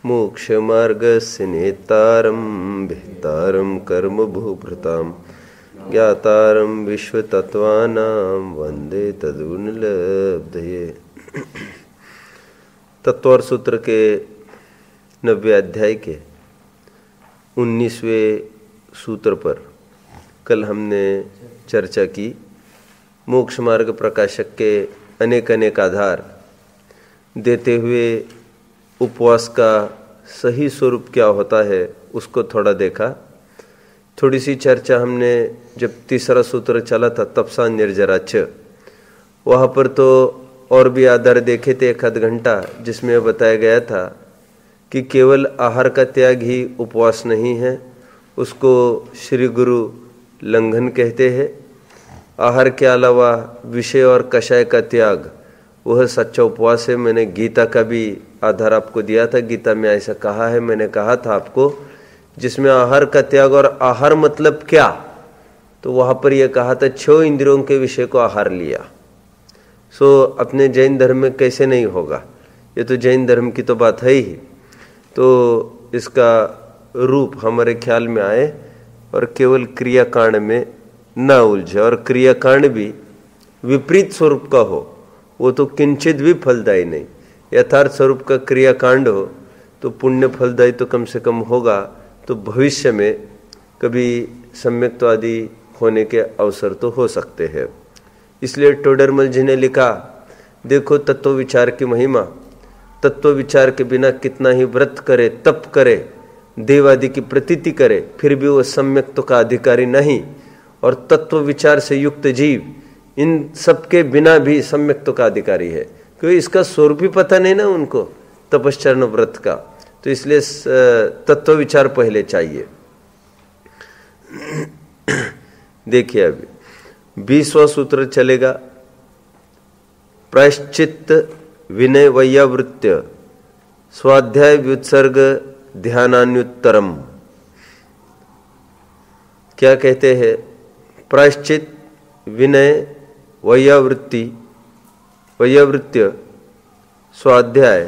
मोक्षमार्गस्य नेतारं भेतारं कर्मभूभृतां ज्ञातारं विश्वतत्त्वानां वंदे तद्गुणलब्धये। तत्वर सूत्र के 90वें अध्याय के 19वें सूत्र पर कल हमने चर्चा की। मोक्ष मार्ग प्रकाशक के अनेक अनेक आधार देते हुए उपवास का सही स्वरूप क्या होता है उसको थोड़ा देखा। थोड़ी सी चर्चा हमने जब तीसरा सूत्र चला था तपसा निर्जराच, वहाँ पर तो और भी आधार देखे थे 1 आध घंटा, जिसमें बताया गया था कि केवल आहार का त्याग ही उपवास नहीं है, उसको श्री गुरु लंघन कहते हैं। आहार के अलावा विषय और कषाय का त्याग वह सच्चा उपवास है। मैंने गीता का भी आधार आपको दिया था, गीता में ऐसा कहा है, मैंने कहा था आपको, जिसमें आहार का त्याग। और आहार मतलब क्या, तो वहाँ पर यह कहा था 6 इंद्रियों के विषय को आहार लिया। सो अपने जैन धर्म में कैसे नहीं होगा, ये तो जैन धर्म की तो बात है ही। तो इसका रूप हमारे ख्याल में आए और केवल क्रियाकांड में न उलझे, और क्रियाकांड भी विपरीत स्वरूप का हो, वो तो किंचित भी फलदायी नहीं। यथार्थ स्वरूप का क्रियाकांड हो तो पुण्य फलदायी तो कम से कम होगा, तो भविष्य में कभी सम्यक्त्व आदि होने के अवसर तो हो सकते हैं। इसलिए टोडरमल जी ने लिखा, देखो तत्व विचार की महिमा। तत्व विचार के बिना कितना ही व्रत करे, तप करे, देव आदि की प्रतीति करे, फिर भी वो सम्यक्त्व का अधिकारी नहीं। और तत्व विचार से युक्त जीव इन सबके बिना भी सम्यक्त्व का अधिकारी है, क्योंकि इसका स्वरूप ही पता नहीं ना उनको, तपश्चरण व्रत का। तो इसलिए तत्व विचार पहले चाहिए। देखिए अभी 20वां सूत्र चलेगा। प्रायश्चित विनय वैयावृत्य स्वाध्याय व्युत्सर्ग ध्यानान्युत्तरम। क्या कहते हैं? प्रायश्चित विनय वैयावृत्य स्वाध्याय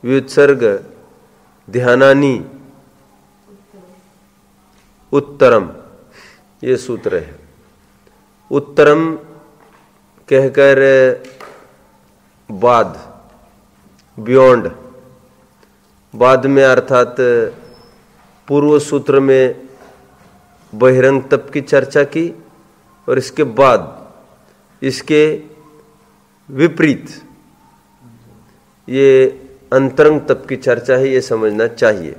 व्युत्सर्ग ध्यानानि उत्तरम, ये सूत्र है। उत्तरम कहकर बाद, बियॉन्ड, बाद में, अर्थात पूर्व सूत्र में बहिरंग तप की चर्चा की और इसके बाद इसके विपरीत ये अंतरंग तप की चर्चा है, ये समझना चाहिए।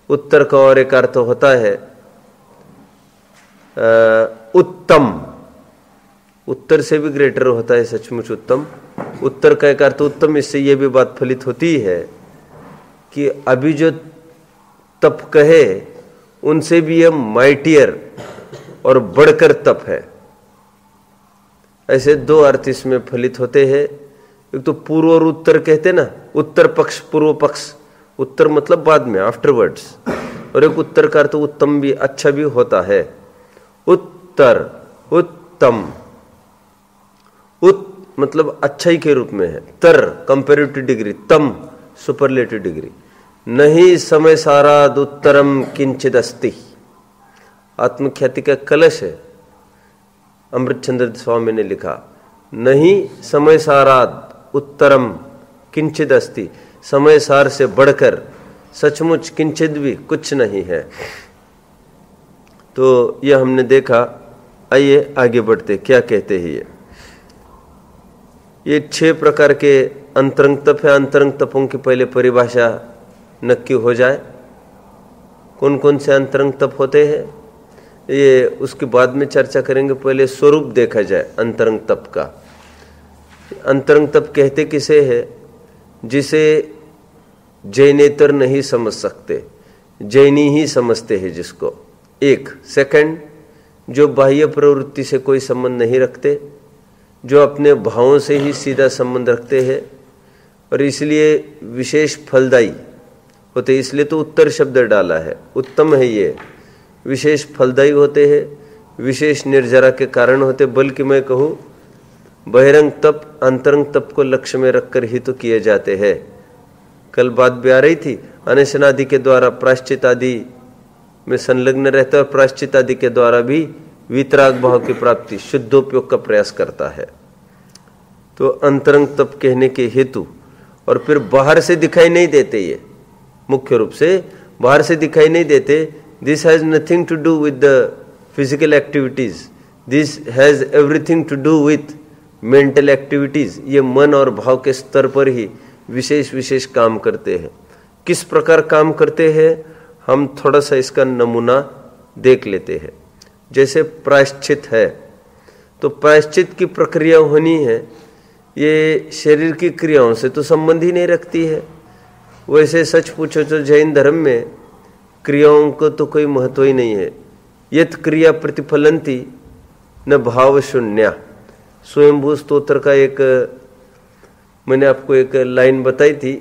उत्तर का और एक अर्थ होता है उत्तम, उत्तर से भी ग्रेटर होता है सचमुच उत्तम। उत्तर का एक अर्थ उत्तम, इससे ये भी बात फलित होती है कि अभी जो तप कहे उनसे भी यह माइटियर और बढ़कर तप है। ऐसे 2 अर्थ इसमें फलित होते हैं। एक तो पूर्व और उत्तर कहते ना, उत्तर पक्ष पूर्व पक्ष, उत्तर मतलब बाद में, आफ्टरवर्ड्स। और एक उत्तर का अर्थ उत्तम भी, अच्छा भी होता है। उत्तर, उत्तम, मतलब अच्छाई के रूप में है। तर कंपैरेटिव डिग्री, तम सुपरलेटिव डिग्री। नहीं समय साराद उत्तरम किंचिद अस्ति, आत्मख्याति का कलश है। अमृतचंद्र स्वामी ने लिखा, नहीं समय साराद उत्तरम किंचिद अस्ति, समय सार से बढ़कर सचमुच किंचित भी कुछ नहीं है। तो यह हमने देखा। आइए आगे बढ़ते, क्या कहते हैं ये 6 प्रकार के अंतरंग तप है। अंतरंग तपों की पहले परिभाषा नक्की हो जाए, कौन कौन से अंतरंग तप होते हैं, ये उसके बाद में चर्चा करेंगे। पहले स्वरूप देखा जाए अंतरंग तप का। अंतरंग तप कहते किसे है? जिसे जैनेतर नहीं समझ सकते, जैनी ही समझते हैं जिसको। एक सेकंड, जो बाह्य प्रवृत्ति से कोई संबंध नहीं रखते, जो अपने भावों से ही सीधा संबंध रखते हैं और इसलिए विशेष फलदायी होते, इसलिए तो उत्तर शब्द डाला है। उत्तम है ये, विशेष फलदायी होते हैं, विशेष निर्जरा के कारण होते। बल्कि मैं कहूँ बहिरंग तप अंतरंग तप को लक्ष्य में रखकर ही तो किए जाते हैं। कल बात भी आ रही थी, अनशन आदि के द्वारा प्रायश्चित आदि में संलग्न रहता है और प्रायश्चित आदि के द्वारा भी वितराग भाव की प्राप्ति शुद्धोपयोग का प्रयास करता है। तो अंतरंग तप कहने के हेतु, और फिर बाहर से दिखाई नहीं देते, ये मुख्य रूप से बाहर से दिखाई नहीं देते। This has nothing to do with the physical activities, this has everything to do with mental activities. ये मन और भाव के स्तर पर ही विशेष विशेष काम करते हैं। किस प्रकार काम करते हैं हम थोड़ा सा इसका नमूना देख लेते हैं। जैसे प्रायश्चित है, तो प्रायश्चित की प्रक्रिया होनी है, ये शरीर की क्रियाओं से तो संबंध ही नहीं रखती है। वैसे सच पूछो तो जैन धर्म में क्रियाओं को तो कोई महत्व ही नहीं है। यत क्रिया प्रतिफलंती न भाव शून्या, स्वयंभू स्तोत्र का एक मैंने आपको एक लाइन बताई थी,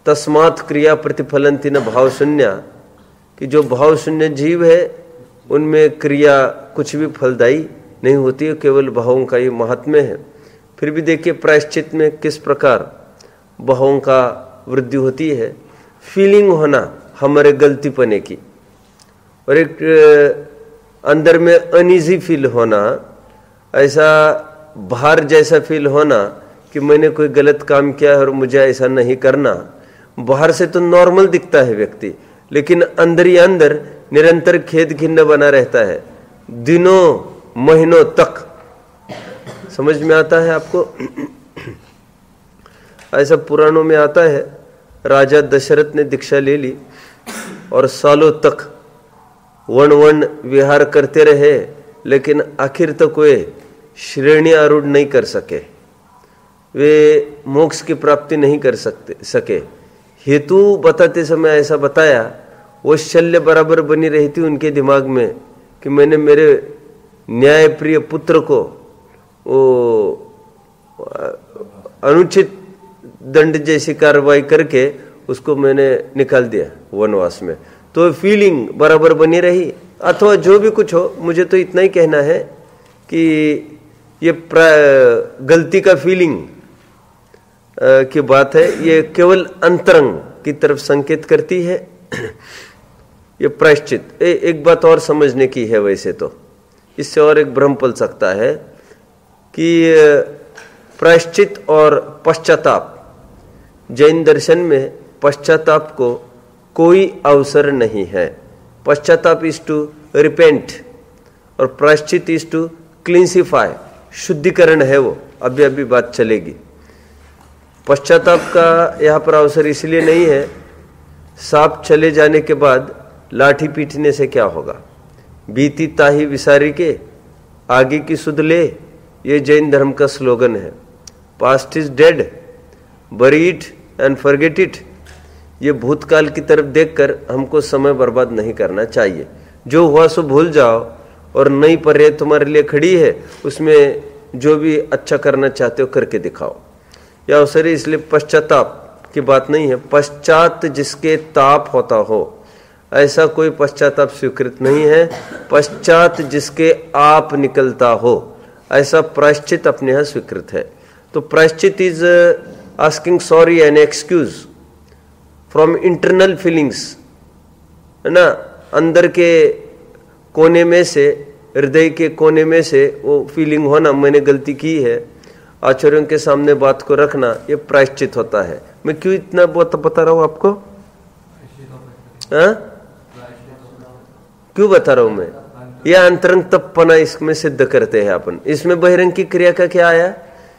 तस्मात् क्रिया प्रतिफलंती न भाव शून्या, कि जो भाव शून्य जीव है उनमें क्रिया कुछ भी फलदायी नहीं होती है, केवल भावों का ही महात्म्य है। फिर भी देखिए प्रायश्चित में किस प्रकार भावों का वृद्धि होती है। फीलिंग होना हमारे गलतीपने की, और एक अंदर में अनईजी फील होना, ऐसा भार जैसा फील होना कि मैंने कोई गलत काम किया है और मुझे ऐसा नहीं करना। बाहर से तो नॉर्मल दिखता है व्यक्ति, लेकिन अंदर ही अंदर निरंतर खेद खिन्न बना रहता है दिनों महीनों तक। समझ में आता है आपको? ऐसा पुराणों में आता है, राजा दशरथ ने दीक्षा ले ली और सालों तक वन वन विहार करते रहे, लेकिन आखिर तक वे श्रेणी आरूढ़ नहीं कर सके, वे मोक्ष की प्राप्ति नहीं कर सके। हेतु बताते समय ऐसा बताया, वो शल्य बराबर बनी रही थी उनके दिमाग में कि मैंने मेरे न्याय प्रिय पुत्र को वो अनुचित दंड जैसी कार्रवाई करके उसको मैंने निकाल दिया वनवास में। तो फीलिंग बराबर बनी रही, अथवा जो भी कुछ हो, मुझे तो इतना ही कहना है कि ये गलती का फीलिंग की बात है, ये केवल अंतरंग की तरफ संकेत करती है। ये प्रायश्चित एक बात और समझने की है, वैसे तो इससे और एक भ्रम पल सकता है कि प्रायश्चित और पश्चाताप, जैन दर्शन में पश्चाताप को कोई अवसर नहीं है। पश्चाताप इज टू रिपेंट और प्रायश्चित इज टू क्लींसिफाई, शुद्धिकरण है वो। अभी अभी बात चलेगी। पश्चाताप का यहाँ पर अवसर इसलिए नहीं है, सांप चले जाने के बाद लाठी पीटने से क्या होगा, बीती ताही विसारी के आगे की सुध ले, ये जैन धर्म का स्लोगन है। पास्ट इज डेड, बरी इट एंड फॉरगेट इट। ये भूतकाल की तरफ देखकर हमको समय बर्बाद नहीं करना चाहिए। जो हुआ सो भूल जाओ और नई पर्याय तुम्हारे लिए खड़ी है, उसमें जो भी अच्छा करना चाहते हो करके दिखाओ। यह अवसर इसलिए पश्चाताप की बात नहीं है। पश्चात जिसके ताप होता हो, ऐसा कोई पश्चाताप स्वीकृत नहीं है। पश्चात जिसके आप निकलता हो, ऐसा प्रायश्चित अपने यहाँ स्वीकृत है। तो प्रायश्चित is asking sorry and excuse from internal feelings, है ना। अंदर के कोने में से, हृदय के कोने में से वो फीलिंग होना, मैंने गलती की है, आचार्यों के सामने बात को रखना, ये प्रायश्चित होता है। मैं क्यों इतना बता रहा हूं आपको? क्यों बता रहा हूं मैं? यह अंतरंग तपना इसमें सिद्ध करते हैं अपन। इसमें बहिरंग की क्रिया का क्या आया?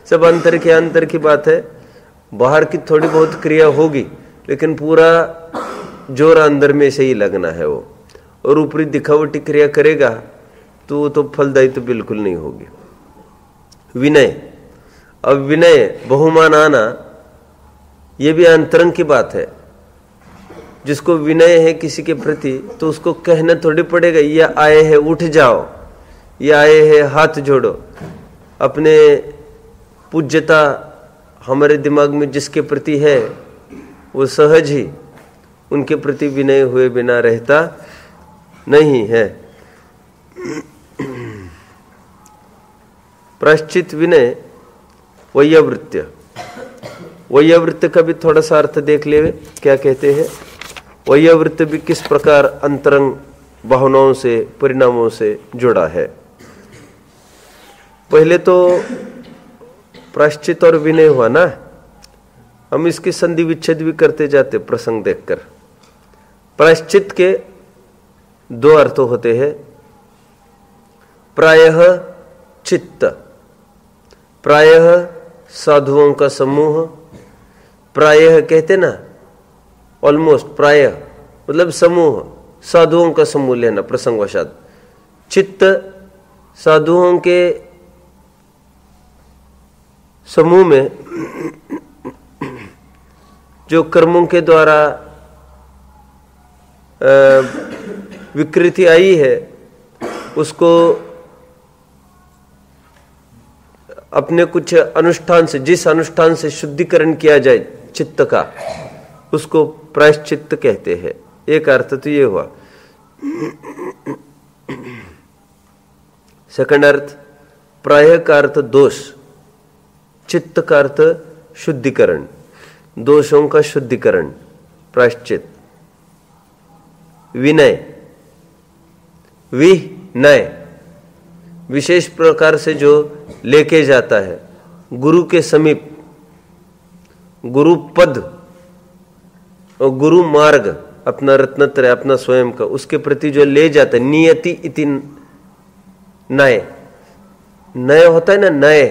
सब अंतर की बात है। बाहर की थोड़ी बहुत क्रिया होगी, लेकिन पूरा जोर अंदर में से ही लगना है वो। और ऊपरी दिखावटी क्रिया करेगा तो वो तो फलदायी तो बिल्कुल नहीं होगी। विनय, अब विनय बहुमान आना, ये भी अंतरंग की बात है। जिसको विनय है किसी के प्रति, तो उसको कहना थोड़ी पड़ेगा ये आए हैं उठ जाओ, ये आए हैं हाथ जोड़ो। अपने पूज्यता हमारे दिमाग में जिसके प्रति है, वो सहज ही उनके प्रति विनय हुए बिना रहता नहीं है। प्रायश्चित विनय वैयावृत्य, वैयावृत्य का भी थोड़ा सा अर्थ देख ले, क्या कहते हैं। वैयावृत्त भी किस प्रकार अंतरंग भावनाओं से, परिणामों से जुड़ा है। पहले तो प्रायश्चित और विनय हुआ ना, हम इसकी संधि विच्छेद भी करते जाते प्रसंग देखकर। प्रायश्चित के दो अर्थ होते हैं, प्रायः चित्त, प्रायः साधुओं का समूह, प्रायः कहते ना, ऑलमोस्ट, प्रायः मतलब समूह, साधुओं का समूह लेना प्रसंगवशात। चित्त साधुओं के समूह में जो कर्मों के द्वारा विकृति आई है, उसको अपने कुछ अनुष्ठान से, जिस अनुष्ठान से शुद्धिकरण किया जाए चित्त का, उसको प्रायश्चित्त कहते हैं। एक अर्थ तो ये हुआ। सेकंड अर्थ, प्रायः का अर्थ दोष, चित्त का अर्थ शुद्धिकरण, दोषों का शुद्धिकरण, प्रायश्चित। विनय, विनय विशेष प्रकार से जो लेके जाता है गुरु के समीप, गुरु पद और गुरु मार्ग, अपना रत्नत्रय, अपना स्वयं का, उसके प्रति जो ले जाता है, नियति इति नय, नय होता है ना, नय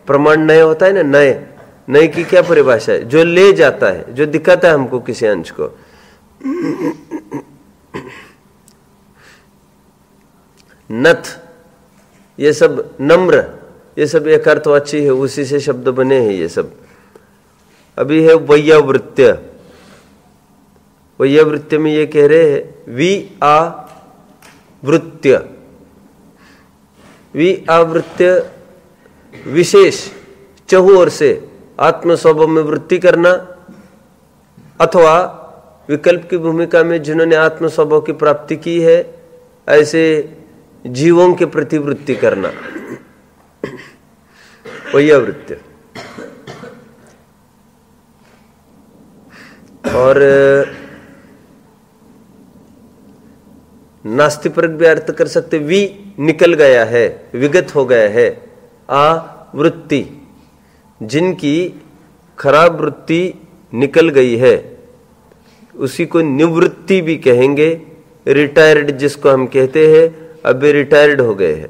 प्रमाण, नय होता है ना, नय, नय की क्या परिभाषा है? जो ले जाता है, जो दिखाता है हमको किसी अंश को। नथ, ये सब नम्र, ये सब एक अर्थवाची है, उसी से शब्द बने हैं ये सब। अभी है वैयावृत्य, वैयावृत्य में ये कह रहे हैं विआवृत्य, विआवृत्य विशेष चहु ओर से आत्म स्वभाव में वृत्ति करना, अथवा विकल्प की भूमिका में जिन्होंने आत्म स्वभाव की प्राप्ति की है ऐसे जीवों के प्रति वृत्ति करना, वैयावृत्य। और नास्तिपरक भी अर्थ कर सकते, वी निकल गया है, विगत हो गया है, आवृत्ति, जिनकी खराब वृत्ति निकल गई है उसी को निवृत्ति भी कहेंगे। रिटायर्ड जिसको हम कहते हैं, अभी रिटायर्ड हो गए हैं,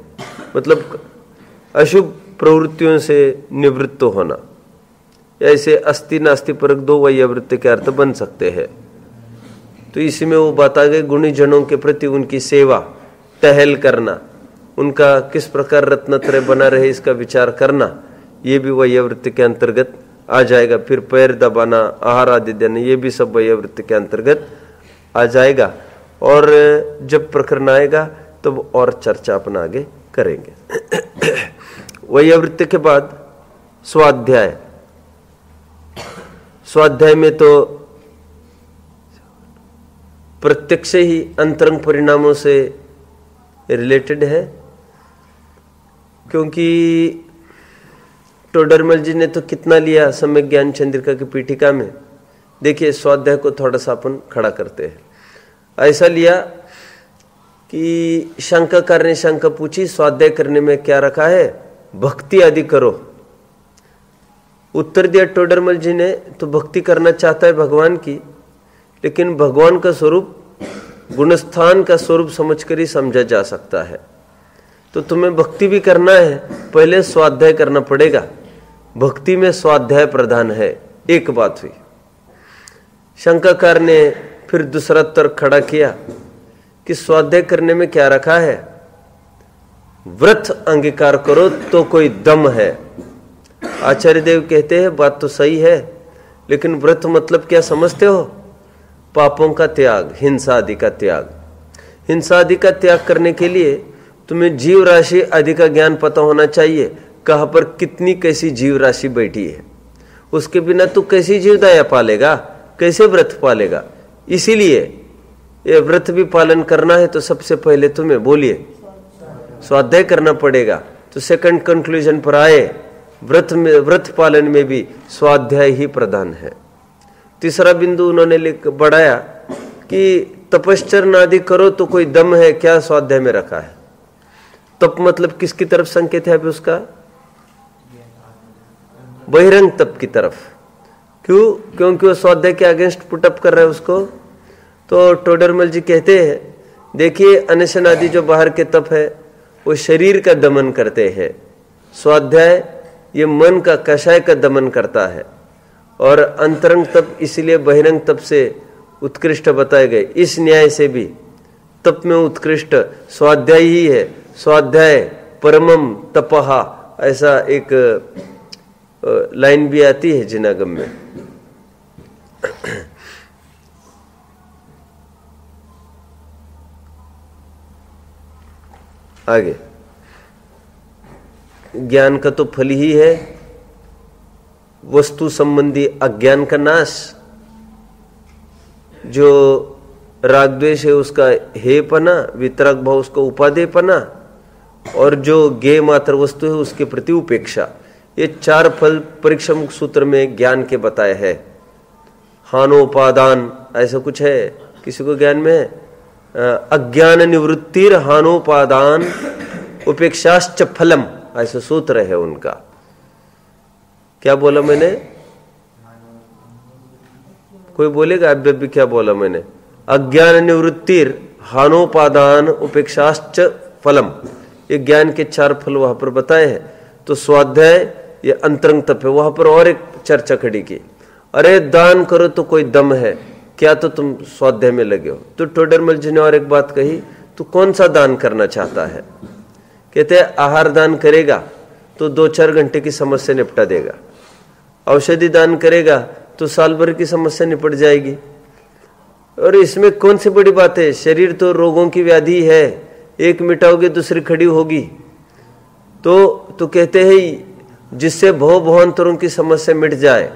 मतलब अशुभ प्रवृत्तियों से निवृत्त होना। ऐसे अस्ति नास्ति परक दो वैयावृत्ति के अर्थ बन सकते हैं। तो इसी में वो बात आ गई, गुणी जनों के प्रति उनकी सेवा, टहल करना, उनका किस प्रकार रत्नत्रय बना रहे इसका विचार करना, ये भी वैयावृत्ति के अंतर्गत आ जाएगा। फिर पैर दबाना, आहार आदि देना, ये भी सब वैयावृत्ति के अंतर्गत आ जाएगा। और जब प्रकरण आएगा तब तो और चर्चा अपना आगे करेंगे। वैयावृत्ति के बाद स्वाध्याय, स्वाध्याय में तो प्रत्यक्ष ही अंतरंग परिणामों से रिलेटेड है, क्योंकि टोडरमल जी ने तो कितना लिया सम्यक ज्ञान चंद्रिका की पीठिका में। देखिए स्वाध्याय को थोड़ा सा अपन खड़ा करते हैं। ऐसा लिया कि शंकाकार ने शंका पूछी, स्वाध्याय करने में क्या रखा है? भक्ति आदि करो। उत्तर दिया टोडरमल जी ने, तो भक्ति करना चाहता है भगवान की, लेकिन भगवान का स्वरूप गुणस्थान का स्वरूप समझकर ही समझा जा सकता है। तो तुम्हें भक्ति भी करना है, पहले स्वाध्याय करना पड़ेगा। भक्ति में स्वाध्याय प्रधान है। एक बात हुई। शंकाकार ने फिर दूसरा तर्क खड़ा किया कि स्वाध्याय करने में क्या रखा है? व्रत अंगीकार करो तो कोई दम है। आचार्य देव कहते हैं बात तो सही है, लेकिन व्रत मतलब क्या समझते हो? पापों का त्याग, हिंसा आदि का त्याग। हिंसा आदि का त्याग करने के लिए तुम्हें जीव राशि आदि का ज्ञान पता होना चाहिए, कहां पर कितनी कैसी जीव राशि बैठी है। उसके बिना तू कैसी जीवदया पालेगा, कैसे व्रत पालेगा? इसीलिए ये व्रत भी पालन करना है तो सबसे पहले तुम्हें बोलिए स्वाध्याय करना पड़ेगा। तो सेकंड कंक्लूजन पर आए, व्रत पालन में भी स्वाध्याय ही प्रधान है। तीसरा बिंदु उन्होंने बढ़ाया कि तपश्चरण आदि करो तो कोई दम है क्या स्वाध्याय में रखा है। तप मतलब किसकी तरफ संकेत है अभी उसका? बहिरंग तप की तरफ। क्यों? क्योंकि वो स्वाध्याय के अगेंस्ट पुटअप कर रहा है उसको। तो टोडरमल जी कहते हैं, देखिए अनशन आदि जो बाहर के तप है वो शरीर का दमन करते हैं, स्वाध्याय ये मन का कषाय का दमन करता है। और अंतरंग तप इसलिए बहिरंग तप से उत्कृष्ट बताए गए। इस न्याय से भी तप में उत्कृष्ट स्वाध्याय ही है। स्वाध्याय परमम तपहा, ऐसा एक लाइन भी आती है जिनागम में। आगे, ज्ञान का तो फल ही है वस्तु संबंधी अज्ञान का नाश। जो राग द्वेष है उसका हेपना, वितराग भाव उसका उपादेयपना, और जो ज्ञेय मात्र वस्तु है उसके प्रति उपेक्षा। ये चार फल परिक्षम सूत्र में ज्ञान के बताए हैं। हानोपादान ऐसा कुछ है किसी को ज्ञान में है? अज्ञान निवृत्तिर हानोपादान उपेक्षाश्च फलम, ऐसा सूत्र है उनका। क्या बोला मैंने? कोई बोलेगा अभी भी क्या बोला मैंने? अज्ञान निवृत्तिर हानोपादान उपेक्षाश्च फलम, ये ज्ञान के चार फल वहां पर बताए हैं। तो स्वाध्याय ये अंतरंग तप है। वहां पर और एक चर्चा खड़ी की, अरे दान करो तो कोई दम है क्या, तो तुम स्वाध्याय में लगे हो। तो टोडरमल जी ने और एक बात कही, तू कौन सा दान करना चाहता है? कहते हैं आहार दान करेगा तो 2-4 घंटे की समस्या निपटा देगा, औषधि दान करेगा तो साल भर की समस्या निपट जाएगी। और इसमें कौन सी बड़ी बात है? शरीर तो रोगों की व्याधि है, एक मिटाओगे दूसरी खड़ी होगी। तो कहते हैं जिससे भव भवांतरों की समस्या मिट जाए,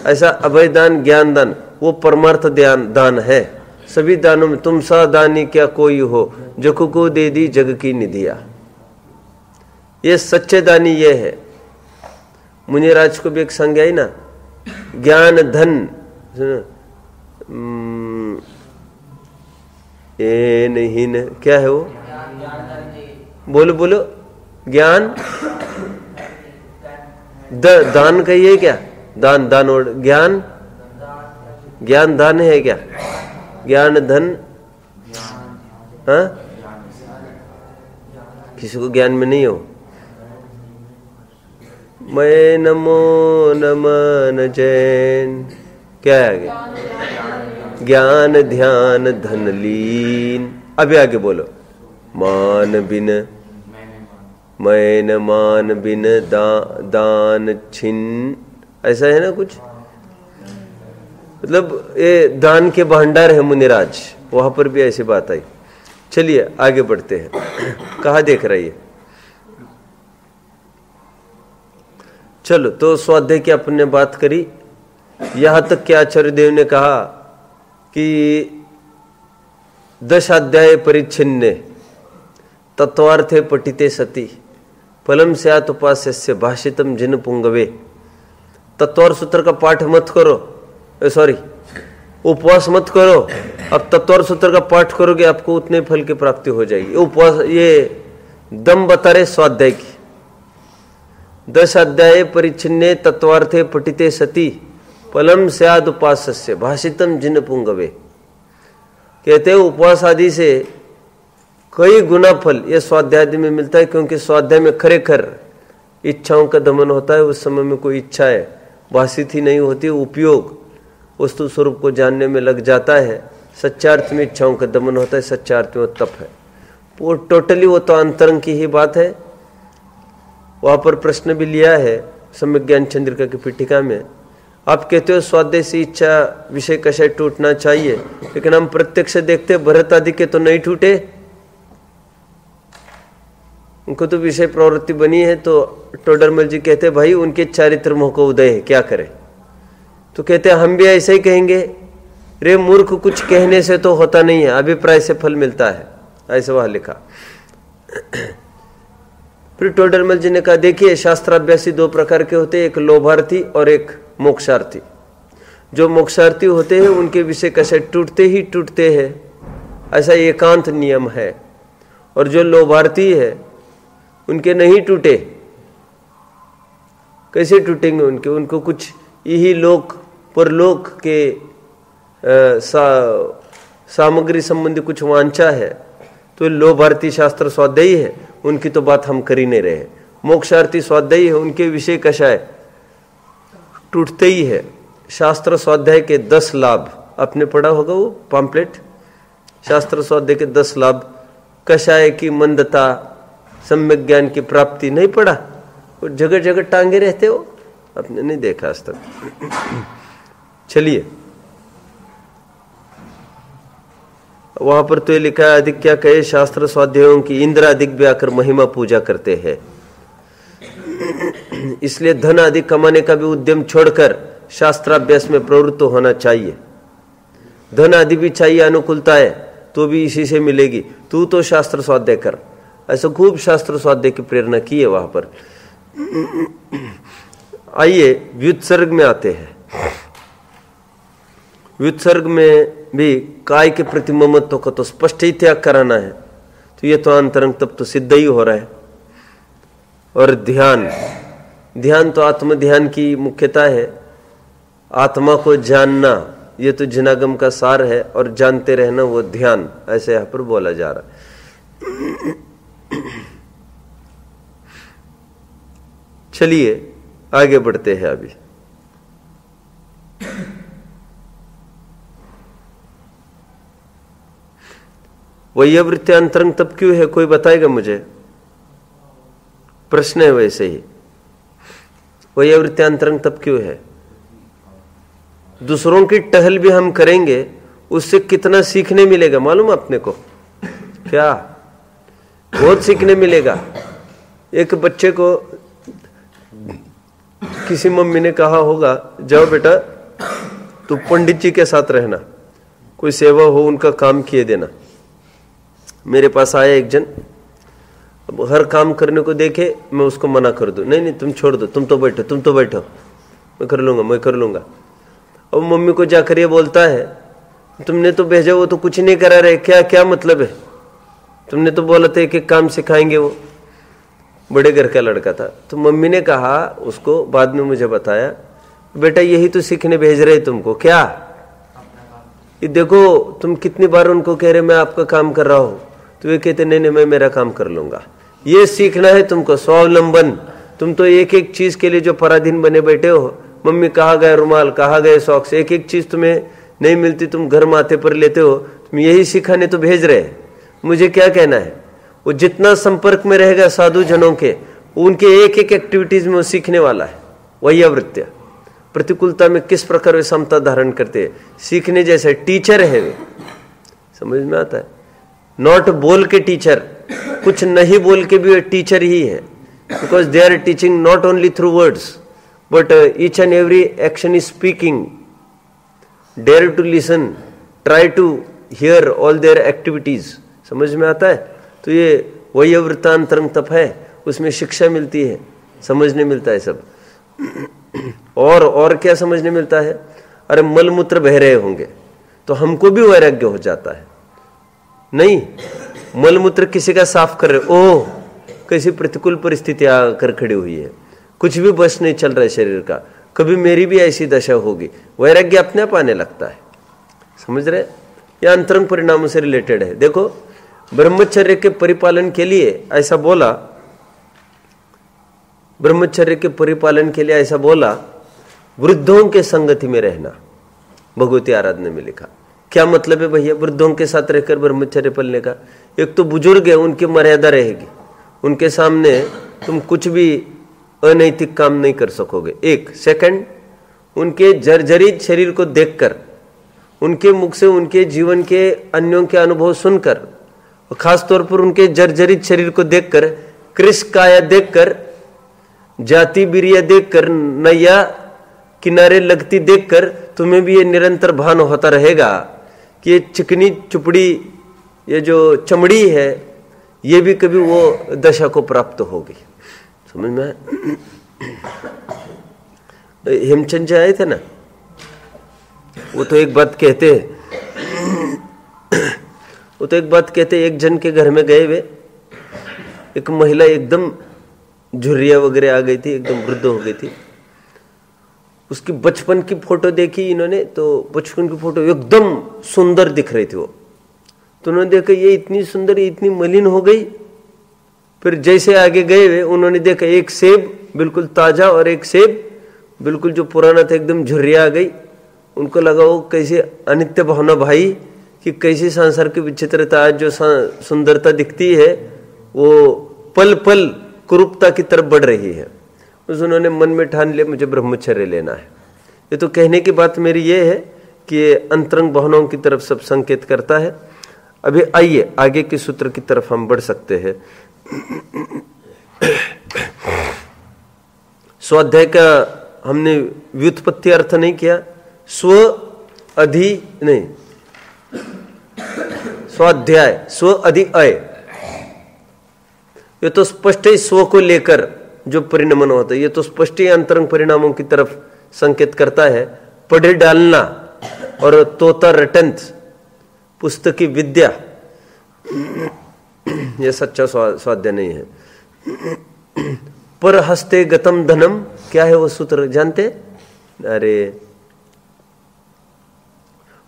ऐसा अभय दान ज्ञान दान वो परमार्थ दान है। सभी दानों में तुम सा दानी क्या कोई हो, जग को दे दी जग की निधिया। ये सच्चे दानी ये है। मुनिराज को भी एक संज्ञा आई ना, ज्ञान धन नहीं न, क्या है वो? बोलो बोलो, ज्ञान दान कहिए क्या? दान दान और ज्ञान, ज्ञान दान है क्या? ज्ञान धन, हाँ किसी को ज्ञान में नहीं हो। मैं नमो नमन जैन, क्या है आगे? ज्ञान ध्यान धन लीन। अभी आगे बोलो, मान बिन मैन मान बिन दान छिन, ऐसा है ना कुछ। मतलब ये दान के भंडार है मुनिराज, वहां पर भी ऐसी बात आई। चलिए आगे बढ़ते हैं। कहाँ देख रही है? चलो, तो स्वाध्याय की अपन ने बात करी। यहां तक कि आचार्य देव ने कहा कि 10 अध्याय परिच्छिन्ने तत्वार्थे पठिते सति फलम स्यात् उपास्यस्य भाषितम जिन पुंगवे। तत्वार्थ सूत्र का पाठ मत करो, सॉरी उपवास मत करो। अब तत्वार्थ सूत्र का पाठ करोगे आपको उतने फल की प्राप्ति हो जाएगी। उपवास ये दम बता रहे स्वाध्याय की। 10 अध्याय परिच्छिन्ने तत्वार्थे पठिते सति फलम स्यात् उपास्यस्य भाषितम जिन पुंगवे। कहते हैं उपवास आदि से कई गुना फल ये स्वाध्याय में मिलता है, क्योंकि स्वाध्याय में खरेखर इच्छाओं का दमन होता है। उस समय में कोई इच्छा है भाषित ही नहीं होती, उपयोग वस्तु स्वरूप को जानने में लग जाता है। सच्चार्थ में इच्छाओं का दमन होता है, सच्चार्थ में वो तप है। वो टोटली वो तो अंतरंग की ही बात है। वहां पर प्रश्न भी लिया है सम्यक ज्ञान चंद्रिका की पीठिका में। आप कहते हो स्वाध्याय से इच्छा विषय कषाय टूटना चाहिए, लेकिन हम प्रत्यक्ष देखते भरत आदि के तो नहीं टूटे। उनको तो विषय प्रवृत्ति बनी है। तो टोडरमल जी कहते हैं भाई उनके चारित्र मोह का उदय है, क्या करें? तो कहते हैं हम भी ऐसे ही कहेंगे, रे मूर्ख कुछ कहने से तो होता नहीं है, अभिप्राय से फल मिलता है, ऐसे वहां लिखा। फिर टोडरमल जी ने कहा देखिए शास्त्राभ्यासी 2 प्रकार के होते हैं, एक लोभार्थी और एक मोक्षार्थी। जो मोक्षार्थी होते हैं उनके विषय कषाय टूटते ही टूटते हैं, ऐसा एकांत नियम है। और जो लोभार्थी है उनके नहीं टूटे। कैसे टूटेंगे उनके? उनको कुछ यही लोक परलोक के सामग्री संबंधी कुछ वांछा है, तो लोभार्थी शास्त्र स्वाध्यायी है, उनकी तो बात हम कर ही नहीं रहे। मोक्षार्थी स्वाध्यायी है, उनके विषय कषाय टूटते ही है। शास्त्र स्वाध्याय के 10 लाभ आपने पढ़ा होगा, वो पॉम्पलेट, शास्त्र स्वाध्याय के 10 लाभ। कषाय की मंदता, सम्यक ज्ञान की प्राप्ति नहीं पढ़ा? वो जगह जगह टांगे रहते हो, आपने नहीं देखा आज तक। चलिए, वहां पर तो ये लिखा है, अधिक क्या कहे, शास्त्र स्वाध्यायों की इंद्र अधिक भी आकर महिमा पूजा करते हैं। इसलिए धन अधिक कमाने का भी उद्यम छोड़कर शास्त्राभ्यास में प्रवृत्त होना चाहिए। धन आदि भी चाहिए, अनुकूलता है तो भी इसी से मिलेगी। तू तो शास्त्र स्वाध्याय कर। ऐसा खूब शास्त्र स्वाध्याय की प्रेरणा की है वहां पर। आइए व्युत्सर्ग में आते हैं। व्युत्सर्ग में भी काय के प्रति ममत्व का तो स्पष्ट ही त्याग कराना है, तो ये तो अंतरंग तब तो सिद्ध ही हो रहा है। और ध्यान, ध्यान तो आत्म ध्यान की मुख्यता है। आत्मा को जानना ये तो जिनागम का सार है, और जानते रहना वो ध्यान, ऐसे यहां पर बोला जा रहा है। चलिए आगे बढ़ते हैं। अभी वैयावृत्ति अंतरंग तब क्यों है, कोई बताएगा मुझे? प्रश्न है वैसे ही, वैयावृत्ति अंतरंग तब क्यों है? दूसरों की टहल भी हम करेंगे, उससे कितना सीखने मिलेगा मालूम अपने को? क्या बहुत सीखने मिलेगा। एक बच्चे को किसी मम्मी ने कहा होगा, जाओ बेटा तू पंडित जी के साथ रहना, कोई सेवा हो उनका काम किए देना। मेरे पास आया एक जन, अब हर काम करने को देखे मैं उसको मना कर दूं, नहीं नहीं तुम छोड़ दो, तुम तो बैठो, तुम तो बैठो, मैं कर लूंगा, मैं कर लूंगा। अब मम्मी को जाकर ये बोलता है, तुमने तो भेजा, वो तो कुछ नहीं करा रहे, क्या क्या मतलब है? तुमने तो बोला था एक काम सिखाएंगे। वो बड़े घर का लड़का था। तो मम्मी ने कहा उसको, बाद में मुझे बताया, बेटा यही तो सीखने भेज रहे तुमको। क्या? ये देखो तुम कितनी बार उनको कह रहे मैं आपका काम कर रहा हूं, तो ये कहते नहीं नहीं मैं मेरा काम कर लूंगा। ये सीखना है तुमको, स्वावलंबन। तुम तो एक एक चीज के लिए जो पराधीन बने बैठे हो, मम्मी कहाँ गए रुमाल, कहाँ गए सॉक्स, एक एक चीज तुम्हें नहीं मिलती, तुम घर माथे पर लेते हो। तुम यही सिखाने तो भेज रहे। मुझे क्या कहना है, वो जितना संपर्क में रहेगा साधु जनों के, उनके एक एक एक्टिविटीज में वो सीखने वाला है। वही आवृत्ति प्रतिकूलता में किस प्रकार वे समता धारण करते हैं, सीखने जैसे टीचर है वे। समझ में आता है? नॉट बोल के टीचर, कुछ नहीं बोल के भी वे टीचर ही है, because they are teaching not only through words but each and every action is speaking. Dare to listen, try to hear all their activities. समझ में आता है? तो ये वही वृत्तांतरंग तप है, उसमें शिक्षा मिलती है, समझने मिलता है सब। और क्या समझने मिलता है? अरे मलमूत्र बह रहे होंगे तो हमको भी वैराग्य हो जाता है। नहीं, मलमूत्र किसी का साफ कर रहे, ओह कैसी प्रतिकूल परिस्थिति आकर खड़ी हुई है, कुछ भी बस नहीं चल रहा है शरीर का, कभी मेरी भी ऐसी दशा होगी, वैराग्य अपने आप आने लगता है। समझ रहे? यह अंतरंग परिणामों से रिलेटेड है। देखो ब्रह्मचर्य के परिपालन के लिए ऐसा बोला, ब्रह्मचर्य के परिपालन के लिए ऐसा बोला, वृद्धों के संगति में रहना। भगवती आराधना में लिखा। क्या मतलब है भैया वृद्धों के साथ रहकर ब्रह्मचर्य पालने का? एक तो बुजुर्ग है, उनकी मर्यादा रहेगी, उनके सामने तुम कुछ भी अनैतिक काम नहीं कर सकोगे। एक सेकंड, उनके जर्जरित शरीर को देखकर, उनके मुख से उनके जीवन के अन्यों के अनुभव सुनकर, खास तौर पर उनके जर्जरित शरीर को देखकर, कृष काया देखकर, जाति बिरिया देखकर, नैया किनारे लगती देखकर तुम्हें भी ये निरंतर भान होता रहेगा कि ये चिकनी चुपड़ी, ये जो चमड़ी है, ये भी कभी वो दशा को प्राप्त होगी। समझ में? हेमचंद जी आए थे ना, वो तो एक बात कहते हैं, एक जन के घर में गए वे, एक महिला एकदम झुर्रिया वगैरह आ गई थी, एकदम वृद्ध हो गई थी। उसकी बचपन की फोटो देखी इन्होंने, तो बचपन की फोटो एकदम सुंदर दिख रही थी वो। तो उन्होंने देखा ये इतनी सुंदर, ये इतनी मलिन हो गई। फिर जैसे आगे गए वे, उन्होंने देखा एक सेब बिल्कुल ताजा और एक सेब बिल्कुल जो पुराना था एकदम झुर्रिया आ गई। उनको लगा वो कैसे अनित्य भावना भाई, कि कैसी संसार की विचित्रता, आज जो सुंदरता दिखती है वो पल पल कुरूपता की तरफ बढ़ रही है। उस उन्होंने मन में ठान लिया मुझे ब्रह्मचर्य लेना है। ये तो कहने की बात मेरी ये है कि ये अंतरंग भावनाओं की तरफ सब संकेत करता है। अभी आइए आगे के सूत्र की तरफ हम बढ़ सकते हैं। स्वाध्याय का हमने व्युत्पत्ति अर्थ नहीं किया, स्व अधि नहीं, स्वाध्याय स्व अधि अय, ये तो स्पष्ट ही स्व को लेकर जो परिणमन होता है, ये तो स्पष्ट ही अंतरंग परिणामों की तरफ संकेत करता है। पढ़े डालना और तोता रटंत पुस्तकी विद्या, यह सच्चा स्वाध्याय नहीं है। पर हस्ते गतम धनम, क्या है वो सूत्र जानते? अरे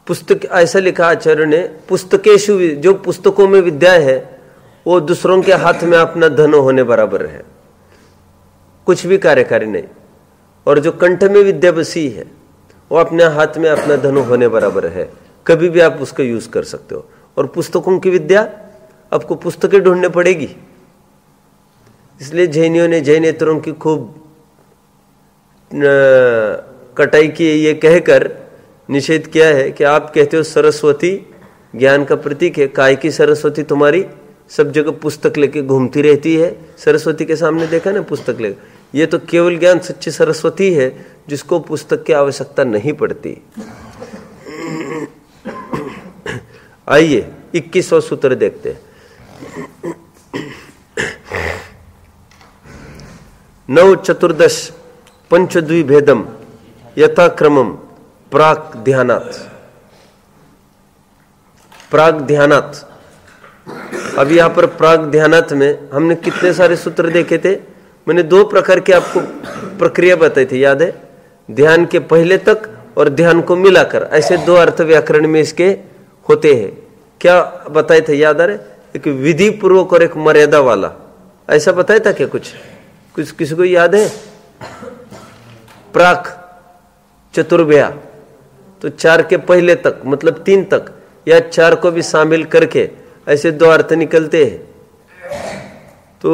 पुस्तक, ऐसा लिखा आचार्य ने, पुस्तकेषु, जो पुस्तकों में विद्या है वो दूसरों के हाथ में अपना धन होने बराबर है, कुछ भी कार्यकारी नहीं। और जो कंठ में विद्या बसी है वो अपने हाथ में अपना धन होने बराबर है, कभी भी आप उसका यूज कर सकते हो। और पुस्तकों की विद्या आपको पुस्तकें ढूंढने पड़ेगी। इसलिए जैनियों ने जैनेतरों की खूब कटाई की, ये कहकर निषेध किया है कि आप कहते हो सरस्वती ज्ञान का प्रतीक है, काय की सरस्वती तुम्हारी सब जगह पुस्तक लेके घूमती रहती है। सरस्वती के सामने देखा ना पुस्तक लेकर, ये तो केवल ज्ञान सच्ची सरस्वती है जिसको पुस्तक की आवश्यकता नहीं पड़ती। आइए 21वां सूत्र देखते हैं। 9 14 पंचद्विभेदम यथाक्रमम प्राक ध्यानात्। प्राक ध्यानात्, अब यहां पर प्राक ध्यानात् में हमने कितने सारे सूत्र देखे थे? मैंने 2 प्रकार की आपको प्रक्रिया बताई थी, याद है? ध्यान के पहले तक और ध्यान को मिलाकर, ऐसे 2 अर्थ व्याकरण में इसके होते हैं। क्या बताए थे, याद आ रहे? एक विधि पूर्वक और एक मर्यादा वाला, ऐसा बताया था क्या? कुछ किसी को याद है? प्राक चतुर्भ्या, तो 4 के पहले तक मतलब 3 तक, या 4 को भी शामिल करके ऐसे 2 अर्थ निकलते हैं। तो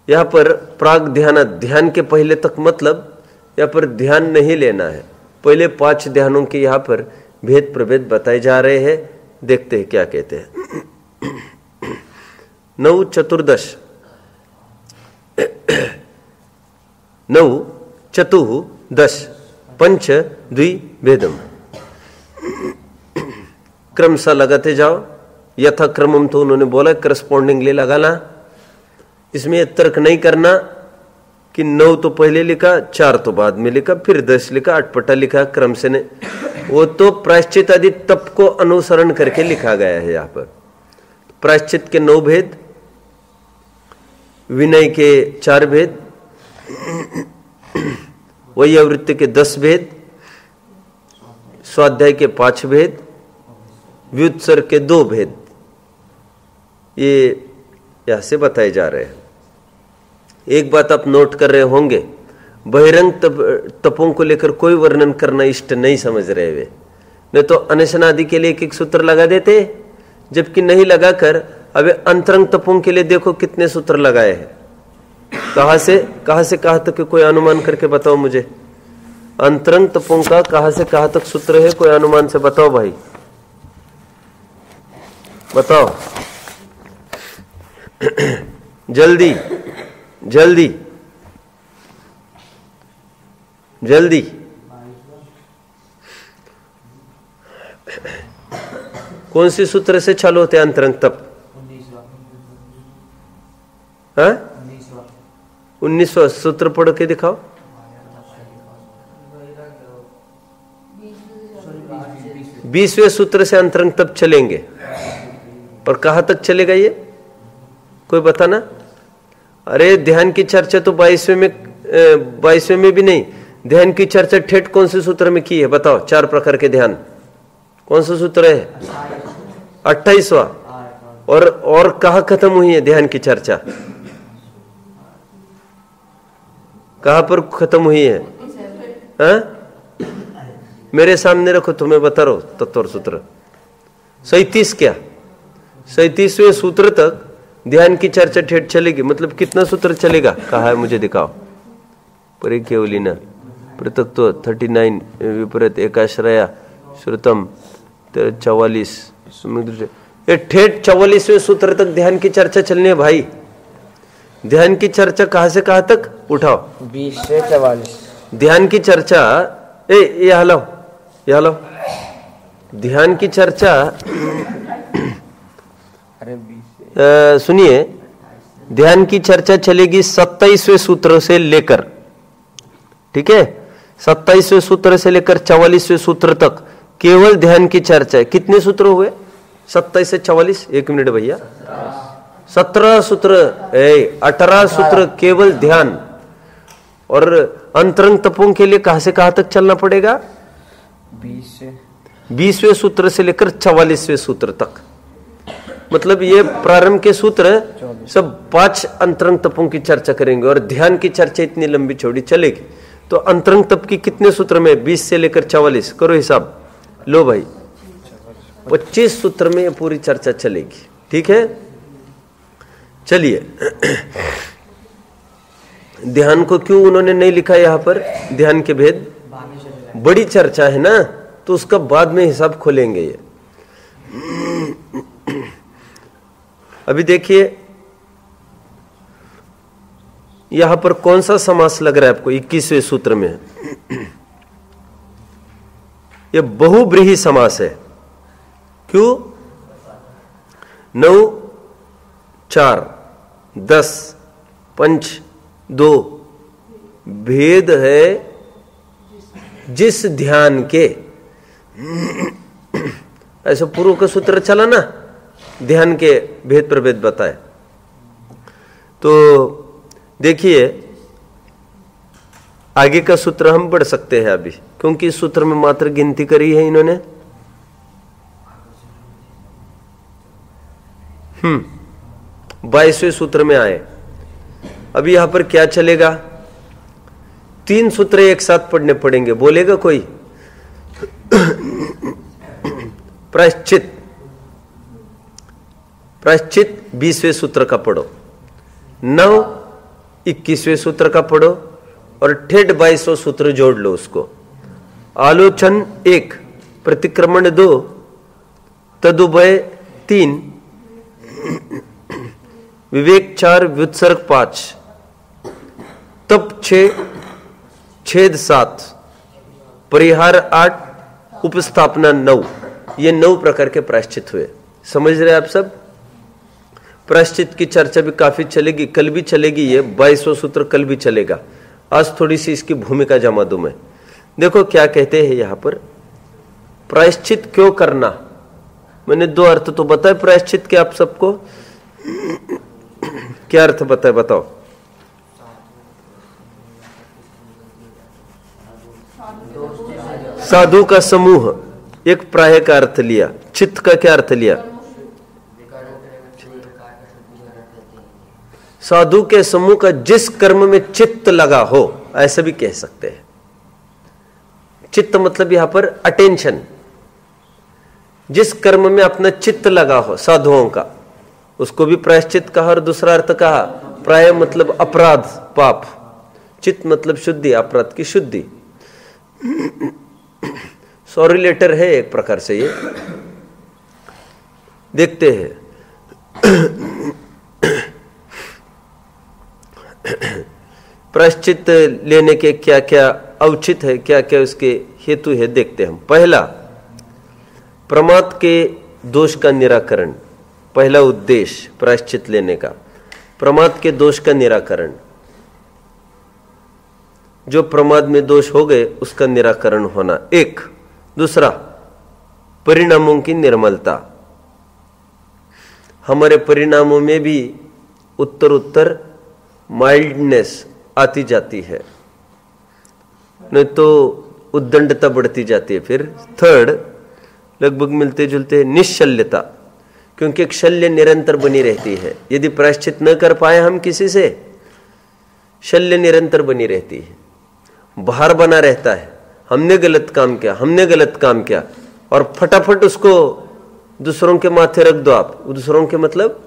यहां पर प्राग ध्यान, ध्यान के पहले तक मतलब यहां पर ध्यान नहीं लेना है। पहले 5 ध्यानों के यहां पर भेद प्रभेद बताए जा रहे हैं। देखते हैं क्या कहते हैं। 9 14 9 14 पंच द्विभेदम, क्रमशः लगाते जाओ। यथा क्रमम तो उन्होंने बोला करस्पॉन्डिंगली लगाना। इसमें तर्क नहीं करना कि 9 तो पहले लिखा, 4 तो बाद में लिखा, फिर 10 लिखा, अटपटा लिखा, क्रम से नहीं। वो तो प्रायश्चित आदि तप को अनुसरण करके लिखा गया है। यहां पर प्रायश्चित के 9 भेद, विनय के 4 भेद, वैयावृत्ति के 10 भेद, स्वाध्याय के 5 भेद, व्युत्सर के 2 भेद, ये यहां से बताए जा रहे हैं। एक बात आप नोट कर रहे होंगे, बहिरंग तपों को लेकर कोई वर्णन करना इष्ट नहीं समझ रहे वे, नहीं तो अनशन आदि के लिए एक सूत्र लगा देते, जबकि नहीं लगाकर अबे अंतरंग तपों के लिए देखो कितने सूत्र लगाए हैं। कहां से कहां तक कोई अनुमान करके बताओ मुझे। अंतरंग तपों का कहां से कहां तक सूत्र है, कोई अनुमान से बताओ भाई, बताओ जल्दी जल्दी जल्दी। कौन सी सूत्र से चालू होते हैं अंतरंग तप? 19वां सूत्र पढ़ के दिखाओ। 20वें सूत्र से अंतरंग तप चलेंगे। और कहां तक चलेगा ये कोई बताना? अरे ध्यान की चर्चा तो 22वें में भी नहीं, ध्यान की चर्चा ठेठ कौन से सूत्र में की है बताओ? 4 प्रकार के ध्यान कौन सा सूत्र है? 28वां। और कहां खत्म हुई है ध्यान की चर्चा? कहां पर खत्म हुई है? मेरे सामने रखो तो मैं बता रहा हूं तत्व सूत्र। 37 क्या? 37वें सूत्र तक ध्यान की चर्चा ठेठ चलेगी। मतलब कितना सूत्र चलेगा? कहा है मुझे दिखाओ। परिकेवलिना पृथक्त्व 39 विपरीत एकाश्रया श्रुतम 44 ये ठेठ 44वें सूत्र तक ध्यान की चर्चा चलनी है भाई। ध्यान की चर्चा कहां से कहां तक? उठाओ 20 से 44 ध्यान की चर्चा। ये हलाओ ध्यान की चर्चा। सुनिए, ध्यान की चर्चा चलेगी 27वें सूत्र से लेकर, ठीक है, 27वें सूत्र से लेकर 44वें सूत्र तक केवल ध्यान की चर्चा है। कितने सूत्र हुए? 27 से 44। 1 मिनट भैया, 17 सूत्र 18 सूत्र केवल ध्यान। और अंतरंग तपों के लिए कहां से कहां तक चलना पड़ेगा? 20वें सूत्र से लेकर 44वें सूत्र तक। मतलब ये प्रारंभ के सूत्र सब 5 अंतरंग तपों की चर्चा करेंगे। और ध्यान की चर्चा इतनी लंबी चौड़ी चलेगी तो अंतरंग तप की कितने सूत्र में? 20 से लेकर 44 करो हिसाब। लो भाई 25 सूत्र में ये पूरी चर्चा चलेगी। ठीक है, चलिए। ध्यान को क्यों उन्होंने नहीं लिखा यहां पर? ध्यान के भेद बड़ी चर्चा है ना, तो उसका बाद में हिसाब खोलेंगे ये। अभी देखिए यहां पर कौन सा समास लग रहा है आपको? 21वें सूत्र में यह बहुब्रीहि समास है। क्यों? 9 4 10 5 2 भेद है जिस ध्यान के। ऐसा पूर्व का सूत्र चला ना, ध्यान के भेद प्रभेद बताए। तो देखिए आगे का सूत्र हम पढ़ सकते हैं अभी, क्योंकि इस सूत्र में मात्र गिनती करी है इन्होंने। 22वें सूत्र में आए। अभी यहां पर क्या चलेगा? 3 सूत्र एक साथ पढ़ने पड़ेंगे। बोलेगा कोई? प्रायश्चित 20वें सूत्र का पढ़ो, 9 21वें सूत्र का पढ़ो और ठेठ 22वां सूत्र जोड़ लो उसको। आलोचन 1, प्रतिक्रमण 2, तदुभय 3, विवेक 4, व्युत्सर्ग 5, तप 6, छेद 7, परिहार 8, उपस्थापना 9। ये 9 प्रकार के प्रायश्चित हुए। समझ रहे आप सब? प्रायश्चित की चर्चा भी काफी चलेगी, कल भी चलेगी। ये 22वां सूत्र कल भी चलेगा। आज थोड़ी सी इसकी भूमिका जमा दूं मैं। देखो क्या कहते हैं यहां पर, प्रायश्चित क्यों करना। मैंने 2 अर्थ तो बताए प्रायश्चित के आप सबको। क्या अर्थ बताए बताओ? साधु का समूह एक प्राय का अर्थ लिया। चित्त का क्या अर्थ लिया? साधु के समूह का जिस कर्म में चित्त लगा हो, ऐसा भी कह सकते हैं। चित्त मतलब यहां पर अटेंशन। जिस कर्म में अपना चित्त लगा हो साधुओं का, उसको भी प्रायश्चित कहा। और दूसरा अर्थ कहा प्राय मतलब अपराध, पाप। चित्त मतलब शुद्धि, अपराध की शुद्धि। सॉरी लेटर है एक प्रकार से ये। देखते हैं प्रायश्चित लेने के क्या क्या औचित है, क्या क्या उसके हेतु है, देखते हैं हम। पहला, प्रमाद के दोष का निराकरण। पहला उद्देश्य प्रायश्चित लेने का प्रमाद के दोष का निराकरण। जो प्रमाद में दोष हो गए उसका निराकरण होना एक। दूसरा, परिणामों की निर्मलता। हमारे परिणामों में भी उत्तर उत्तर माइल्डनेस आती जाती है, नहीं तो उद्दंडता बढ़ती जाती है। फिर थर्ड लगभग मिलते जुलते निश्चल्यता, क्योंकि एक शल्य निरंतर बनी रहती है। यदि प्रायश्चित न कर पाए हम किसी से, शल्य निरंतर बनी रहती है, भार बना रहता है। हमने गलत काम किया, हमने गलत काम किया, और फटाफट उसको दूसरों के माथे रख दो। आप दूसरों के मतलब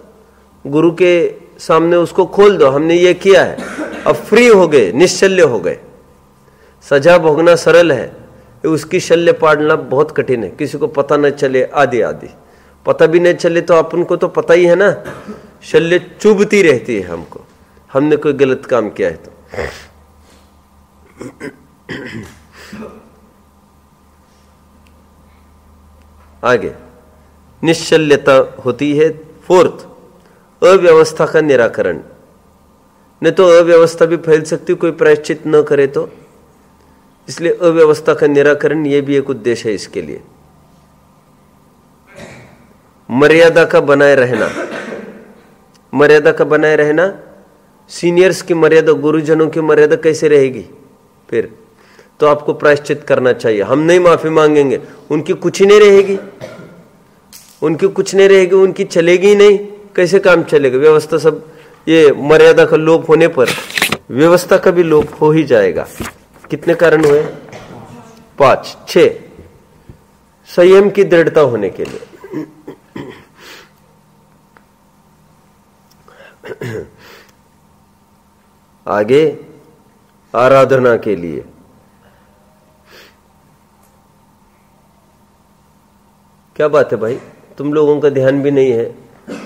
गुरु के सामने उसको खोल दो, हमने ये किया है, अब फ्री हो गए, निश्चल्य हो गए। सजा भोगना सरल है, उसकी शल्य पाड़ना बहुत कठिन है। किसी को पता न चले, आदि आदि पता भी नहीं चले तो अपन को तो पता ही है ना, शल्य चुभती रहती है हमको, हमने कोई गलत काम किया है तो। आगे निश्चल्यता होती है। फोर्थ, अव्यवस्था का निराकरण। नहीं तो अव्यवस्था भी फैल सकती कोई प्रायश्चित न करे तो, इसलिए अव्यवस्था का निराकरण ये भी एक उद्देश्य है इसके लिए। मर्यादा का बनाए रहना। मर्यादा का बनाए रहना, सीनियर्स की मर्यादा, गुरुजनों की मर्यादा कैसे रहेगी फिर? तो आपको प्रायश्चित करना चाहिए। हम नहीं माफी मांगेंगे, उनकी कुछ ही नहीं रहेगी, उनकी कुछ नहीं रहेगी, उनकी चलेगी ही नहीं, कैसे काम चलेगा? व्यवस्था सब, ये मर्यादा का लोप होने पर व्यवस्था का भी लोप हो ही जाएगा। कितने कारण हुए? 5, 6। संयम की दृढ़ता होने के लिए, आगे आराधना के लिए। क्या बात है भाई, तुम लोगों का ध्यान भी नहीं है।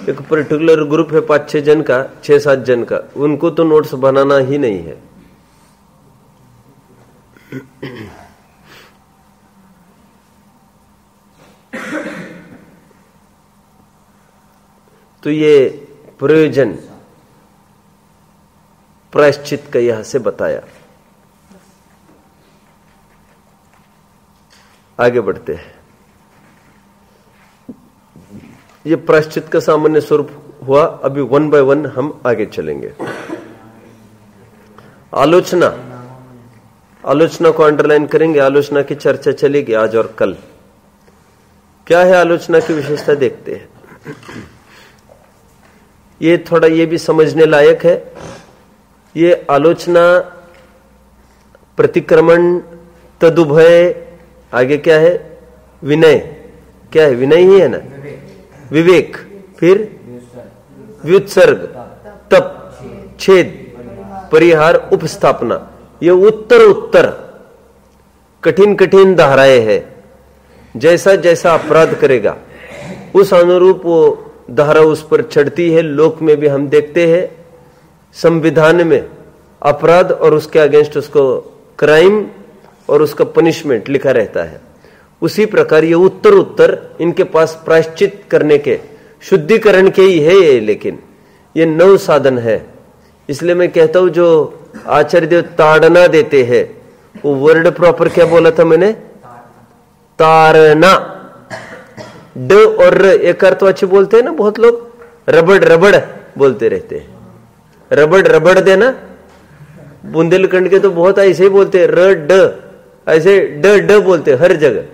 एक पर्टिकुलर ग्रुप है 5-6 जन का, 6-7 जन का, उनको तो नोट्स बनाना ही नहीं है। तो ये प्रयोजन प्रायश्चित का यहां से बताया। आगे बढ़ते हैं। ये प्रायश्चित का सामान्य स्वरूप हुआ। अभी 1 बाय 1 हम आगे चलेंगे। आलोचना, आलोचना को अंडरलाइन करेंगे। आलोचना की चर्चा चलेगी आज और कल। क्या है आलोचना की विशेषता, देखते हैं। ये थोड़ा ये भी समझने लायक है। ये आलोचना, प्रतिक्रमण, तदुभय, आगे क्या है? विनय। क्या है? विनय ही है ना, विवेक, फिर व्युत्सर्ग, तप, छेद, परिहार, उपस्थापना। ये उत्तर उत्तर कठिन कठिन धाराएं हैं। जैसा जैसा अपराध करेगा उस अनुरूप वो धारा उस पर चढ़ती है। लोक में भी हम देखते हैं, संविधान में अपराध और उसके अगेंस्ट उसको क्राइम और उसका पनिशमेंट लिखा रहता है। उसी प्रकार ये उत्तर उत्तर इनके पास प्रायश्चित करने के, शुद्धिकरण के ही है ये, लेकिन ये 9 साधन है। इसलिए मैं कहता हूं जो आचार्य देव ताड़ना देते हैं, वो वर्ड प्रॉपर क्या बोला था मैंने? ताड़ना। ड और र एक अर्थवाची बोलते हैं ना बहुत लोग, रबड़ रबड़ बोलते रहते हैं। रबड़ रबड़ देना, बुंदेलखंड के तो बहुत ऐसे ही बोलते हैं, र ड, ऐसे ड ड बोलते हर जगह।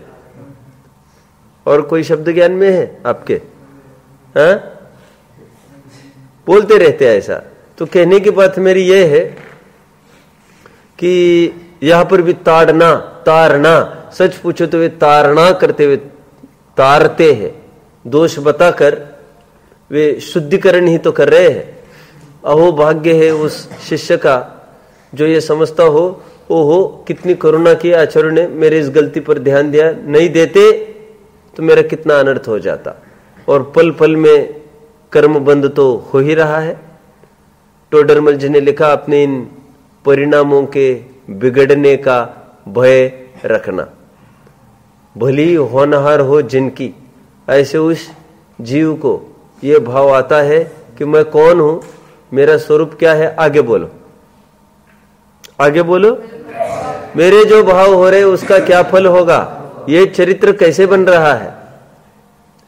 और कोई शब्द ज्ञान में है आपके? हाँ, बोलते रहते हैं ऐसा। तो कहने की बात मेरी ये है कि यहां पर भी ताड़ना, तारना, सच पूछो तो वे तारना करते हुए तारते हैं। दोष बताकर वे शुद्धिकरण ही तो कर रहे हैं। अहो भाग्य है उस शिष्य का जो ये समझता हो, ओहो कितनी करुणा की आचार्य ने मेरे इस गलती पर ध्यान दिया, नहीं देते तो मेरा कितना अनर्थ हो जाता। और पल पल में कर्म बंद तो हो ही रहा है। टोडरमल जी ने लिखा, अपने इन परिणामों के बिगड़ने का भय रखना। भली होनहार हो जिनकी, ऐसे उस जीव को यह भाव आता है कि मैं कौन हूं, मेरा स्वरूप क्या है। आगे बोलो, आगे बोलो। मेरे जो भाव हो रहे उसका क्या फल होगा, ये चरित्र कैसे बन रहा है,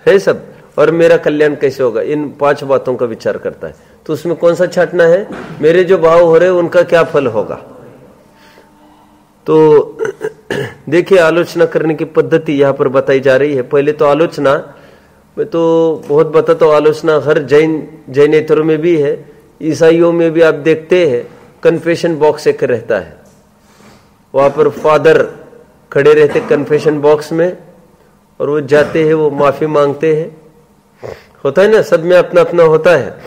है सब, और मेरा कल्याण कैसे होगा, इन 5 बातों का विचार करता है। तो उसमें कौन सा छाटना है, मेरे जो भाव हो रहे उनका क्या फल होगा। तो देखिए आलोचना करने की पद्धति यहाँ पर बताई जा रही है। पहले तो आलोचना मैं तो बहुत बताता हूँ, आलोचना हर जैनेतरों में भी है, ईसाइयों में भी आप देखते हैं कन्फेशन बॉक्स एक रहता है, वहां पर फादर खड़े रहते कन्फेशन बॉक्स में, और वो जाते हैं, वो माफी मांगते हैं, होता है ना, सब में अपना अपना होता है।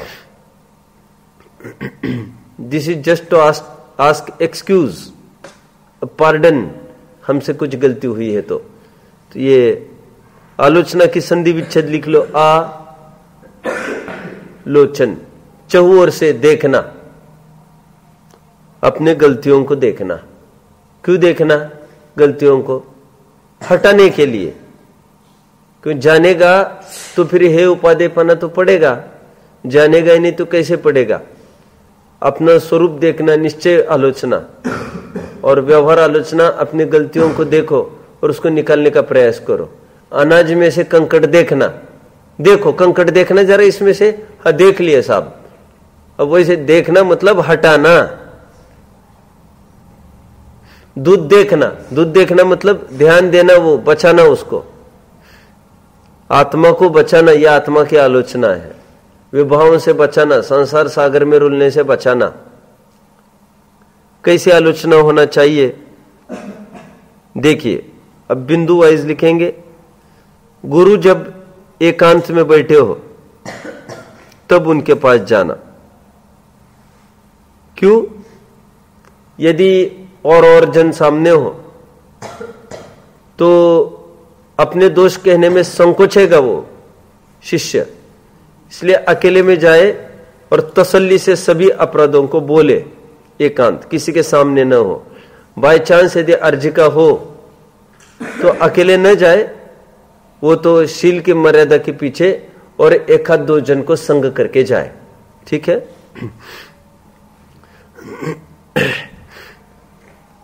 This is just to ask excuse, pardon, हमसे कुछ गलती हुई है तो ये आलोचना की संधि विच्छेद लिख लो, आ लोचन, चहु ओर से देखना, अपने गलतियों को देखना। क्यों देखना गलतियों को, हटाने के लिए। क्यों जानेगा तो फिर हे उपादेय पाना तो पड़ेगा, जानेगा ही नहीं तो कैसे पड़ेगा। अपना स्वरूप देखना, निश्चय आलोचना और व्यवहार आलोचना। अपनी गलतियों को देखो और उसको निकालने का प्रयास करो। अनाज में से कंकड़ देखना, देखो कंकड़ देखना जरा इसमें से, हाँ देख लिया साहब। अब वैसे देखना मतलब हटाना। दूध देखना, दूध देखना मतलब ध्यान देना, वो बचाना, उसको आत्मा को बचाना, यह आत्मा की आलोचना है। विभावों से बचाना, संसार सागर में रुलने से बचाना। कैसे आलोचना होना चाहिए देखिए, अब बिंदु वाइज लिखेंगे। गुरु जब एकांत में बैठे हो तब उनके पास जाना। क्यों? यदि और जन सामने हो तो अपने दोष कहने में संकोचेगा वो शिष्य, इसलिए अकेले में जाए और तसल्ली से सभी अपराधों को बोले, एकांत, किसी के सामने न हो। बाय चांस यदि अर्जिका हो तो अकेले न जाए, वो तो शील की मर्यादा के पीछे और 1-2 जन को संग करके जाए। ठीक है,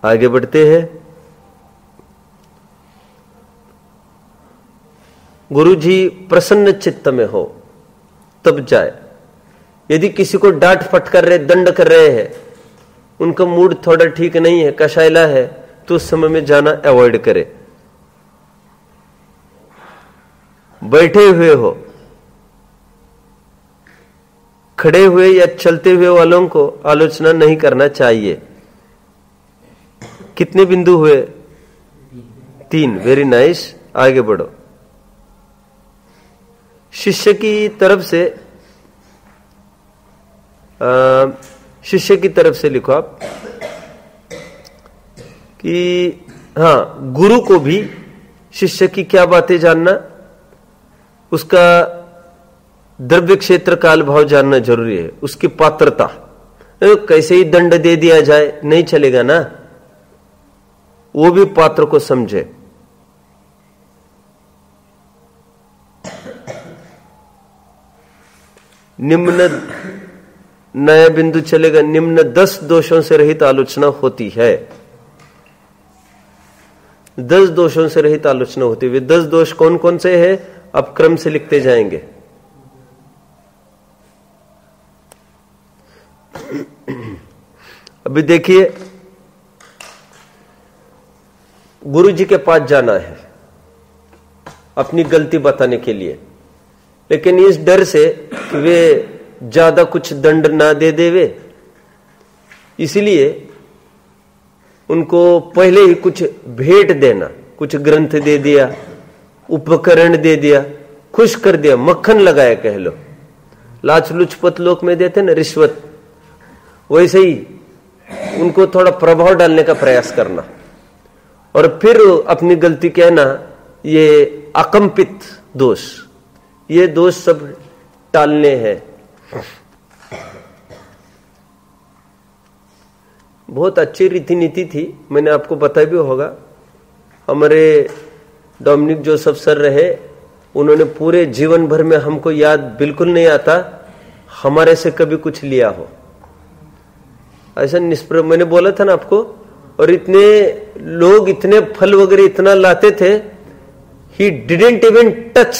आगे बढ़ते हैं। गुरु जी प्रसन्न चित्त में हो तब जाए। यदि किसी को डांट फटकार रहे, दंड कर रहे हैं, उनका मूड थोड़ा ठीक नहीं है, कशायला है, तो उस समय में जाना अवॉइड करे। बैठे हुए हो, खड़े हुए या चलते हुए वालों को आलोचना नहीं करना चाहिए। कितने बिंदु हुए? 3। वेरी नाइस, आगे बढ़ो। शिष्य की तरफ से लिखो आप कि हाँ, गुरु को भी शिष्य की क्या बातें जानना, उसका द्रव्य क्षेत्र काल भाव जानना जरूरी है, उसकी पात्रता। कैसे ही दंड दे दिया जाए नहीं चलेगा ना, वो भी पात्र को समझे। निम्न नया बिंदु चलेगा, निम्न 10 दोषों से रहित आलोचना होती है। 10 दोषों से रहित आलोचना होती है। 10 दोष कौन कौन से हैं, अब क्रम से लिखते जाएंगे। अभी देखिए, गुरु जी के पास जाना है अपनी गलती बताने के लिए, लेकिन इस डर से कि वे ज्यादा कुछ दंड ना दे देवे, इसलिए उनको पहले ही कुछ भेंट देना, कुछ ग्रंथ दे दिया, उपकरण दे दिया, खुश कर दिया, मक्खन लगाया कह लो। लाच लुचपत लोक में देते ना रिश्वत, वैसे ही उनको थोड़ा प्रभाव डालने का प्रयास करना और फिर अपनी गलती कहना। ये अकंपित दोष, ये दोष सब टालने हैं। बहुत अच्छी रीति नीति थी, मैंने आपको बताया भी होगा। हमारे डोमिनिक जोसेफ सर रहे, उन्होंने पूरे जीवन भर में, हमको याद बिल्कुल नहीं आता हमारे से कभी कुछ लिया हो ऐसा निष्प्रभ। मैंने बोला था ना आपको, और इतने लोग इतने फल वगैरह इतना लाते थे, ही डिडंट इवन टच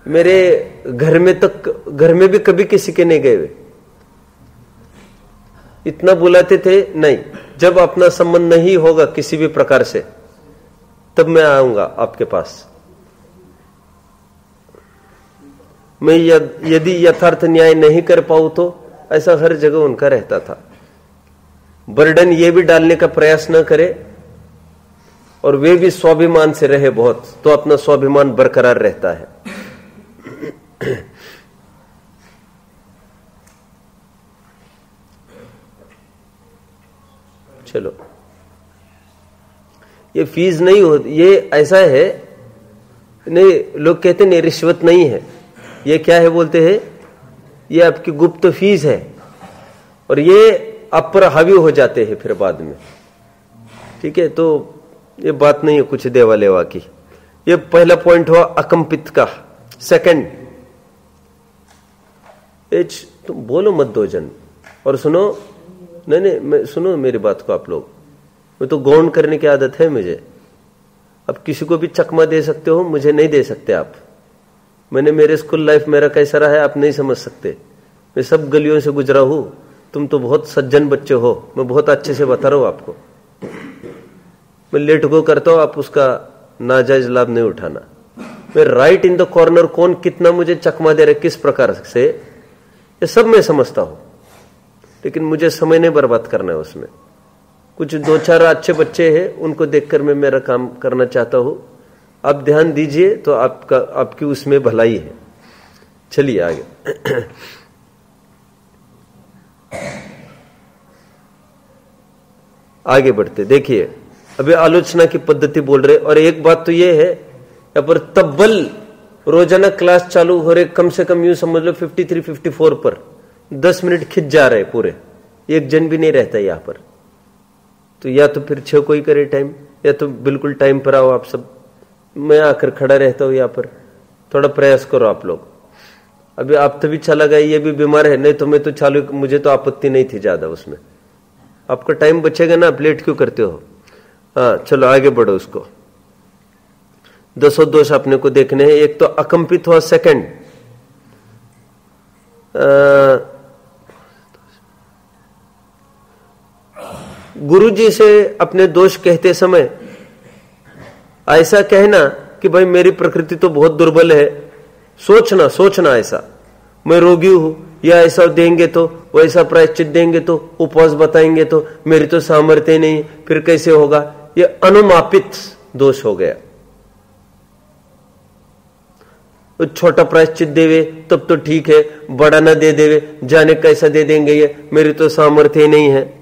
मेरे घर में भी कभी किसी के नहीं गए हुए। इतना बुलाते थे, नहीं, जब अपना संबंध नहीं होगा किसी भी प्रकार से तब मैं आऊंगा आपके पास। मैं यदि यथार्थ न्याय नहीं कर पाऊं तो ऐसा हर जगह उनका रहता था। बर्डन ये भी डालने का प्रयास न करे और वे भी स्वाभिमान से रहे बहुत, तो अपना स्वाभिमान बरकरार रहता है। चलो, ये फीस नहीं हो, ये ऐसा है नहीं, लोग कहते नहीं रिश्वत नहीं है, ये क्या है बोलते हैं, ये आपकी गुप्त फीस है और ये आप पर हावी हो जाते हैं फिर बाद में। ठीक है, तो ये बात नहीं है कुछ देवा लेवा की। ये पहला पॉइंट हुआ अकंपित का। सेकंड, तुम बोलो मत दो जन और सुनो, नहीं मैं सुनो मेरी बात को आप लोग। मैं तो गौण करने की आदत है मुझे। अब किसी को भी चकमा दे सकते हो, मुझे नहीं दे सकते आप। मैंने मेरे स्कूल लाइफ मेरा कैसा रहा है आप नहीं समझ सकते। मैं सब गलियों से गुजरा हूं, तुम तो बहुत सज्जन बच्चे हो, मैं बहुत अच्छे से बता रहा हूं आपको। मैं लेट गो करता हूं, आप उसका नाजायज लाभ नहीं उठाना। मैं राइट इन द कॉर्नर, कौन कितना मुझे चकमा दे रहे किस प्रकार से, ये सब मैं समझता हूं, लेकिन मुझे समय नहीं बर्बाद करना है उसमें। कुछ दो चार अच्छे बच्चे हैं, उनको देखकर मैं मेरा काम करना चाहता हूं। आप ध्यान दीजिए तो आपकी उसमें भलाई है। चलिए आगे। आगे बढ़ते, देखिए अभी आलोचना की पद्धति बोल रहे। और एक बात तो ये है, यहाँ पर तब्बल रोजाना क्लास चालू हो रहे, कम से कम यूं समझ लो 53-54 पर 10 मिनट खिंच जा रहे पूरे, एक जन भी नहीं रहता यहाँ पर। तो या तो फिर 6 कोई करे टाइम, या तो बिल्कुल टाइम पर आओ आप सब। मैं आकर खड़ा रहता हूँ यहाँ पर, थोड़ा प्रयास करो आप लोग। अभी आप तभी चला गया, ये भी बीमार है, नहीं तो मैं तो चालू, मुझे तो आपत्ति नहीं थी ज्यादा उसमें। आपका टाइम बचेगा ना, आप लेट क्यों करते हो। हाँ चलो आगे बढ़ो। उसको दसों दोष अपने को देखने हैं। एक तो अकंपित हुआ। सेकंड, गुरु जी से अपने दोष कहते समय ऐसा कहना कि भाई मेरी प्रकृति तो बहुत दुर्बल है, सोचना ऐसा, मैं रोगी हूं, या ऐसा देंगे तो वैसा प्रायश्चित देंगे तो उपवास बताएंगे तो मेरी तो सामर्थ्य नहीं, फिर कैसे होगा। ये अनुमापित दोष हो गया। छोटा प्रायश्चित देवे तब तो ठीक है, बड़ा ना दे देवे, जाने कैसा दे देंगे, ये मेरी तो सामर्थ्य नहीं है।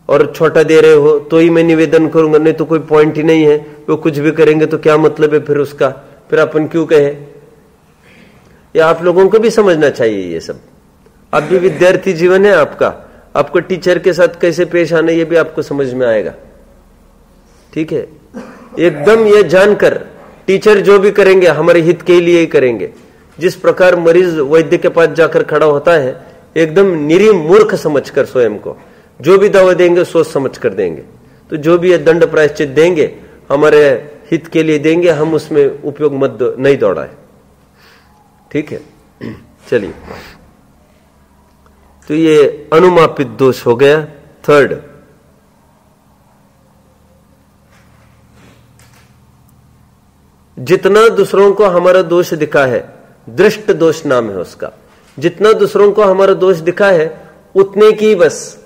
और छोटा दे रहे हो तो ही मैं निवेदन करूंगा, नहीं तो कोई पॉइंट ही नहीं है। वो कुछ भी करेंगे तो क्या मतलब है फिर उसका, फिर अपन क्यों कहे। ये आप लोगों को भी समझना चाहिए ये सब। अब भी विद्यार्थी जीवन है आपका, आपको टीचर के साथ कैसे पेश आना ये भी आपको समझ में आएगा। ठीक है, एकदम ये जानकर टीचर जो भी करेंगे हमारे हित के लिए ही करेंगे। जिस प्रकार मरीज वैद्य के पास जाकर खड़ा होता है, एकदम निरीह मूर्ख समझकर स्वयं को, जो भी दवा देंगे सोच समझ कर देंगे। तो जो भी ये दंड प्रायश्चित देंगे हमारे हित के लिए देंगे, हम उसमें उपयोग मत नहीं दौड़ाए। ठीक है, चलिए, तो ये अनुमापित दोष हो गया। थर्ड, जितना दूसरों को हमारा दोष दिखा है, दृष्ट दोष नाम है उसका। जितना दूसरों को हमारा दोष दिखा है उतने की बस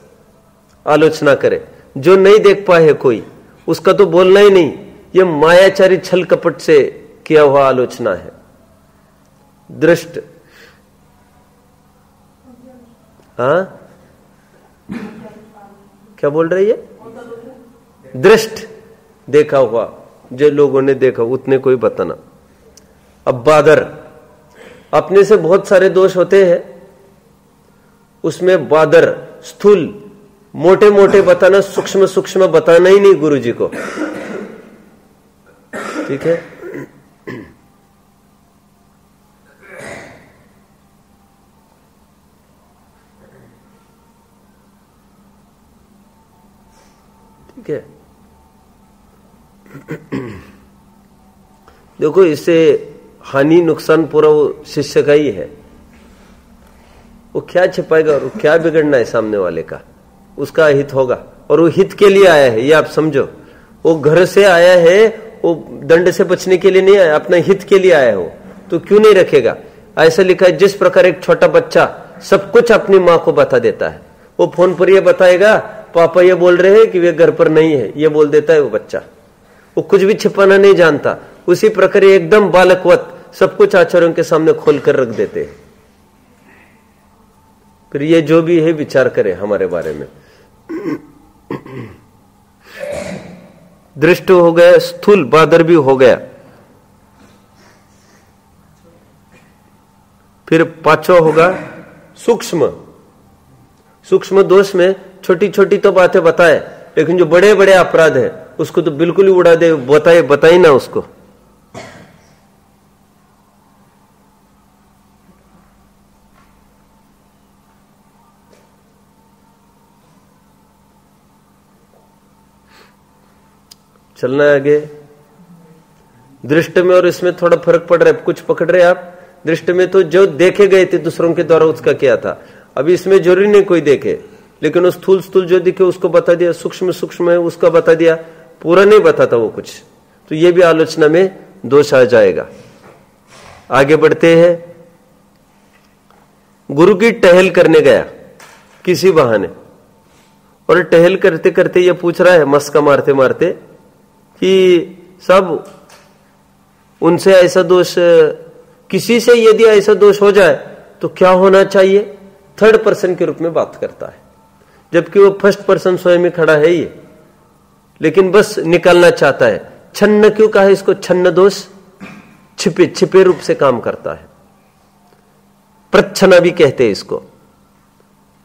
आलोचना करे। जो नहीं देख पाए कोई, उसका तो बोलना ही नहीं। यह मायाचारी छल कपट से किया हुआ आलोचना है। दृष्ट, हाँ क्या बोल रही है। दृष्ट, देखा हुआ, जो लोगों ने देखा उतने कोई बताना। अब बादर, अपने से बहुत सारे दोष होते हैं, उसमें बादर स्थूल मोटे मोटे बताना, सूक्ष्म सूक्ष्म बताना ही नहीं गुरु जी को। ठीक है, ठीक है। देखो, इससे हानि नुकसान पूरा वो शिष्य का ही है। वो क्या छिपाएगा और क्या बिगड़ना है सामने वाले का, उसका हित होगा। और वो हित के लिए आया है, ये आप समझो। वो घर से आया है, वो दंड से बचने के लिए नहीं आया, अपने हित के लिए आया हो, तो क्यों नहीं रखेगा। ऐसा लिखा है, जिस प्रकार एक छोटा बच्चा सब कुछ अपनी माँ को बता देता है, वो फोन पर ये बताएगा पापा ये बोल रहे हैं कि वे घर पर नहीं है, ये बोल देता है वो बच्चा। वो कुछ भी छिपाना नहीं जानता। उसी प्रकार एकदम बालकवत सब कुछ आचार्यों के सामने खोल कर रख देते हैं। फिर ये जो भी है विचार करे हमारे बारे में। दृष्ट हो गया, स्थूल बादर भी हो गया। फिर पांचवा होगा सूक्ष्म। सूक्ष्म दोष में छोटी छोटी तो बातें बताए, लेकिन जो बड़े बड़े अपराध है उसको तो बिल्कुल ही उड़ा दे, बताई ना उसको। चलना है आगे। दृष्ट में और इसमें थोड़ा फर्क पड़ रहा है, कुछ पकड़ रहे आप। दृष्ट में तो जो देखे गए थे दूसरों के द्वारा उसका क्या था, अभी इसमें जरूरी नहीं कोई देखे, लेकिन वो स्थूल स्थूल जो दिखे उसको बता दिया, सूक्ष्म सूक्ष्म है उसका बता दिया, पूरा नहीं बताता वो कुछ, तो ये भी आलोचना में दोष आ जाएगा। आगे बढ़ते हैं। गुरु की टहल करने गया किसी बहाने, और टहल करते करते ये पूछ रहा है मस्का मारते मारते कि सब उनसे ऐसा दोष, किसी से यदि ऐसा दोष हो जाए तो क्या होना चाहिए। थर्ड पर्सन के रूप में बात करता है, जबकि वो फर्स्ट पर्सन स्वयं में खड़ा है ये, लेकिन बस निकालना चाहता है। छन्न क्यों कहा इसको, छन्न दोष, छिपे छिपे रूप से काम करता है। प्रच्छना भी कहते हैं इसको।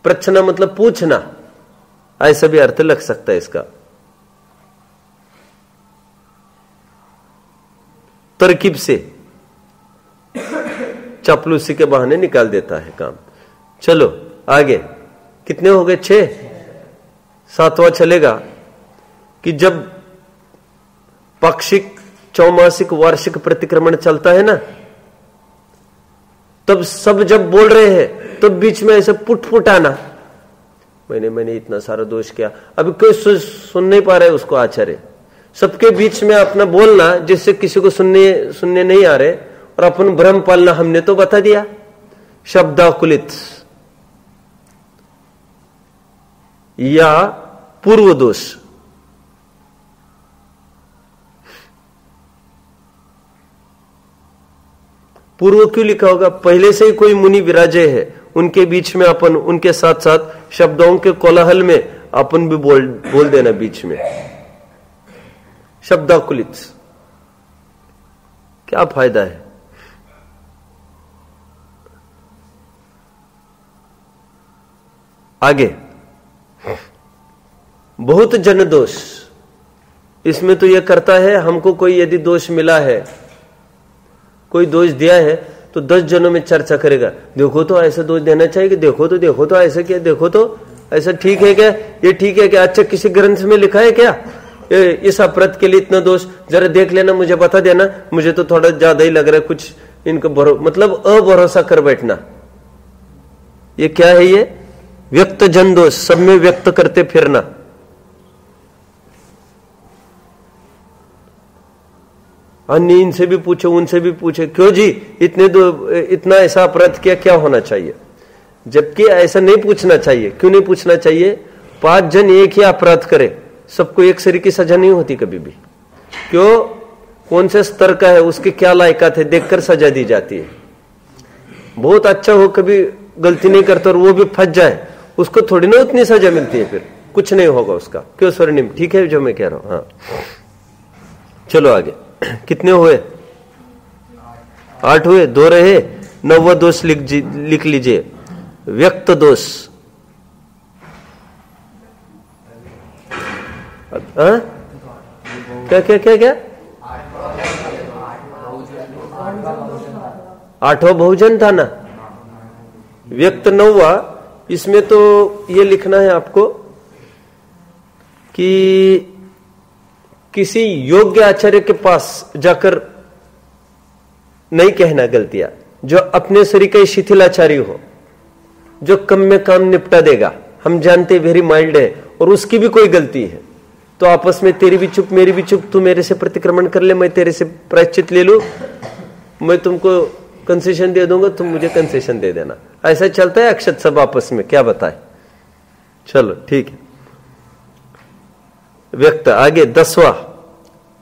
प्रच्छना मतलब पूछना, ऐसा भी अर्थ लग सकता है इसका। तरकीब से चापलूसी के बहाने निकाल देता है काम। चलो आगे, कितने हो गए, 6। 7वां चलेगा कि जब पाक्षिक, चौमासिक, वार्षिक प्रतिक्रमण चलता है ना, तब सब जब बोल रहे हैं तब बीच में ऐसे पुट आना, मैंने इतना सारा दोष किया, अभी कोई सुन नहीं पा रहा है उसको आचार्य। सबके बीच में अपना बोलना जिससे किसी को सुनने नहीं आ रहे, और अपन भ्रम पालना, हमने तो बता दिया। शब्दाकुलित या पूर्व दोष। पूर्व क्यों लिखा होगा, पहले से ही कोई मुनि विराजे है, उनके बीच में अपन उनके साथ साथ शब्दों के कोलाहल में अपन भी बोल देना बीच में। शब्दाकुलित, क्या फायदा है। आगे बहुत जन दोष। इसमें तो यह करता है, हमको कोई यदि दोष मिला है, कोई दोष दिया है, तो 10 जनों में चर्चा करेगा, देखो तो ऐसा दोष देना चाहिए कि देखो तो ऐसा क्या, देखो तो ऐसा ठीक है क्या, ये ठीक है क्या, अच्छा किसी ग्रंथ में लिखा है क्या इस अपराध के लिए इतना दोष, जरा देख लेना, मुझे बता देना, मुझे तो थोड़ा ज्यादा ही लग रहा है कुछ, इनको मतलब अभरोसा कर बैठना। ये क्या है, ये व्यक्त जन दोष, सब में व्यक्त करते फिरना। अन्य इनसे भी पूछे उनसे भी पूछे, क्यों जी इतना ऐसा अपराध किया, क्या होना चाहिए, जबकि ऐसा नहीं पूछना चाहिए। क्यों नहीं पूछना चाहिए, 5 जन एक ही अपराध करे, सबको एक सरी की सजा नहीं होती कभी भी। क्यों, कौन से स्तर का है, उसके क्या लायकात है, देखकर सजा दी जाती है। बहुत अच्छा हो, कभी गलती नहीं करता और वो भी फंस जाए, उसको थोड़ी ना उतनी सजा मिलती है, फिर कुछ नहीं होगा उसका। क्यों स्वर्णिम, ठीक है जो मैं कह रहा हूं। हाँ चलो आगे, कितने हुए, 8 हुए, 2 रहे। 9वां दोष लिख लीजिए, व्यक्त दोष। क्या क्या क्या क्या, 8वां बहुजन था ना, व्यक्त 9वां। इसमें तो ये लिखना है आपको कि किसी योग्य आचार्य के पास जाकर नहीं कहना गलतियां, जो अपने शरीर का शिथिलाचार्य हो, जो कम में काम निपटा देगा, हम जानते वेरी माइल्ड है और उसकी भी कोई गलती है तो आपस में तेरी भी चुप मेरी भी चुप, तू मेरे से प्रतिक्रमण कर ले, मैं तेरे से प्रायश्चित ले लूं, मैं तुमको कंसेशन दे दूंगा, तुम मुझे कंसेशन दे देना, ऐसा चलता है अक्षत सब आपस में, क्या बताए। चलो ठीक है। व्यक्त आगे 10वां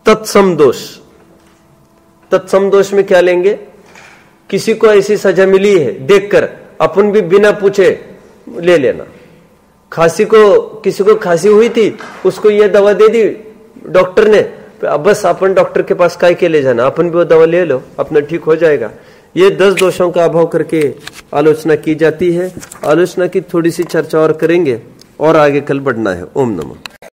तत्सम दोष। तत्सम दोष में क्या लेंगे? किसी को ऐसी सजा मिली है देखकर अपन भी बिना पूछे ले लेना। खांसी को, किसी को खांसी हुई थी, उसको ये दवा दे दी डॉक्टर ने, बस अपन डॉक्टर के पास काय के ले जाना, अपन भी वो दवा ले लो, अपना ठीक हो जाएगा। ये 10 दोषों का अभाव करके आलोचना की जाती है। आलोचना की थोड़ी सी चर्चा और करेंगे और आगे कल बढ़ना है। ओम नमः।